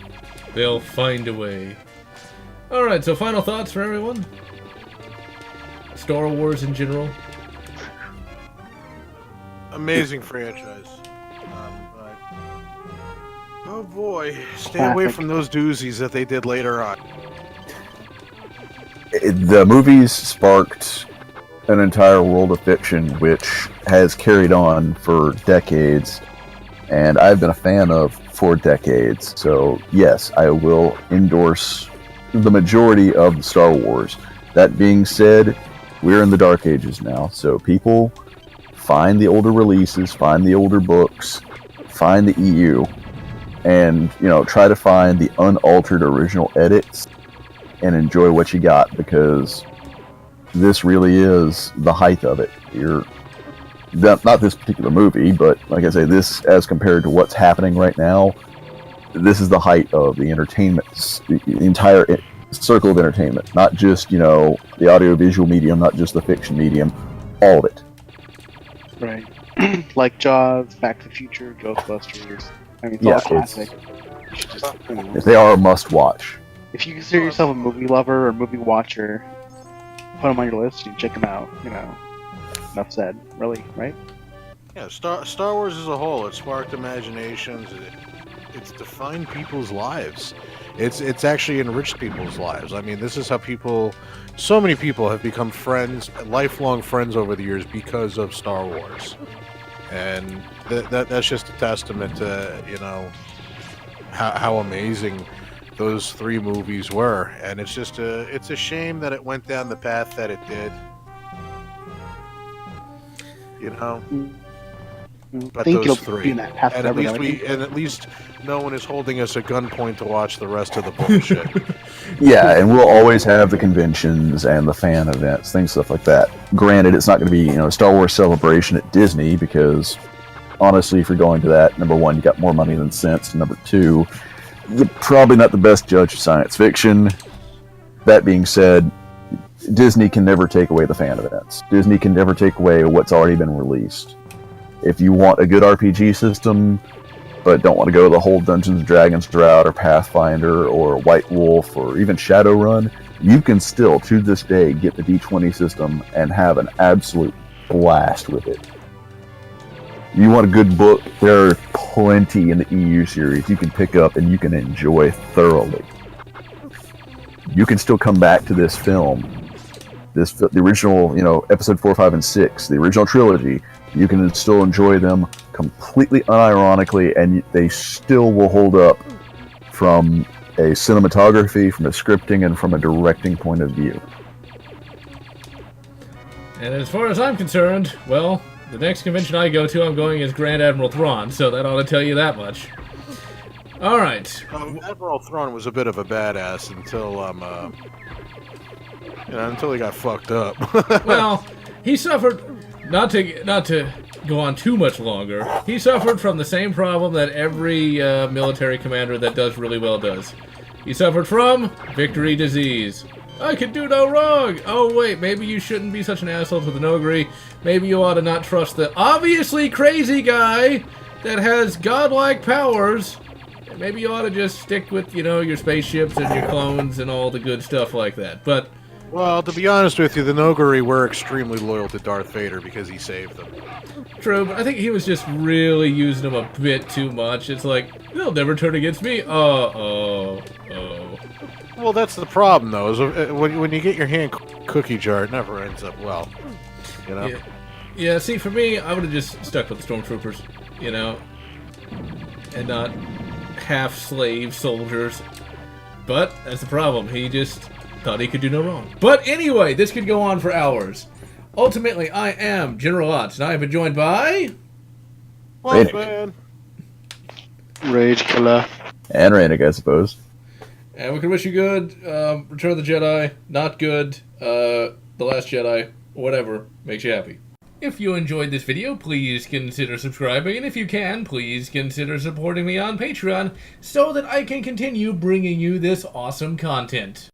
They'll find a way. Alright, so final thoughts for everyone? Star Wars in general? Amazing franchise. But oh boy, stay away from those doozies that they did later on. The movies sparked an entire world of fiction which has carried on for decades, and I've been a fan of for decades. So yes, I will endorse the majority of the Star Wars. That being said, we're in the Dark Ages now, so people find the older releases, find the older books, find the EU, and, you know, try to find the unaltered original edits and enjoy what you got, because this really is the height of it. Not this particular movie, but like I say, this as compared to what's happening right now, this is the height of the entertainment, the entire circle of entertainment. Not just, you know, the audiovisual medium, not just the fiction medium, all of it. Right. Like Jaws, Back to the Future, Ghostbusters. I mean, it's all classic. You should just, you know, They are a must-watch. if you consider yourself a movie lover or movie watcher, put them on your list and check them out. You know, enough said. Really, right? Yeah, Star Wars as a whole, it sparked imaginations. It's defined people's lives. It's actually enriched people's lives. I mean, this is how so many people have become friends, lifelong friends over the years because of Star Wars. And that's just a testament to, you know, how amazing those three movies were. And it's just it's a shame that it went down the path that it did. You know? I think those it'll three. be in that path And forever, at least no one is holding us at gunpoint to watch the rest of the bullshit. Yeah, and we'll always have the conventions and the fan events, stuff like that. Granted, it's not going to be, you know, a Star Wars celebration at Disney, because honestly, if you're going to that, number one, you got more money than sense. Number two, you're probably not the best judge of science fiction. That being said, Disney can never take away the fan events. Disney can never take away what's already been released. If you want a good RPG system, but don't want to go the whole Dungeons and Dragons route, or Pathfinder, or White Wolf, or even Shadowrun, you can still, to this day, get the D20 system and have an absolute blast with it. You want a good book, there are plenty in the EU series you can pick up and you can enjoy thoroughly. You can still come back to this film, the original, you know, episode 4, 5, and 6, the original trilogy. You can still enjoy them completely unironically, and they still will hold up from a cinematography, from a scripting, and from a directing point of view. And as far as I'm concerned, well, the next convention I go to, I'm going as Grand Admiral Thrawn, so that ought to tell you that much. All right. Admiral Thrawn was a bit of a badass until until he got fucked up. Well, he suffered, not to go on too much longer, he suffered from the same problem that every military commander that does really well does. He suffered from victory disease. I can do no wrong! Oh wait, maybe you shouldn't be such an asshole to the Nogri. Maybe you ought to not trust the obviously crazy guy that has godlike powers. Maybe you ought to just stick with, you know, your spaceships and your clones and all the good stuff like that. But, Well, to be honest with you, the Nogari were extremely loyal to Darth Vader because he saved them. true, but I think he was just really using them a bit too much. It's like, they'll never turn against me. Oh. Well, that's the problem, though, is when you get your hand cookie jar, it never ends up well. You know? Yeah, see, for me, I would have just stuck with the Stormtroopers, you know, and not half-slave soldiers. But that's the problem. He just thought he could do no wrong. But anyway, this could go on for hours. Ultimately, I am GeneralLotz, and I have been joined by... Wolfman! Rage killer. And Rannick, I suppose. And we can wish you good. Return of the Jedi, not good. The Last Jedi, whatever makes you happy. If you enjoyed this video, please consider subscribing, and if you can, please consider supporting me on Patreon so that I can continue bringing you this awesome content.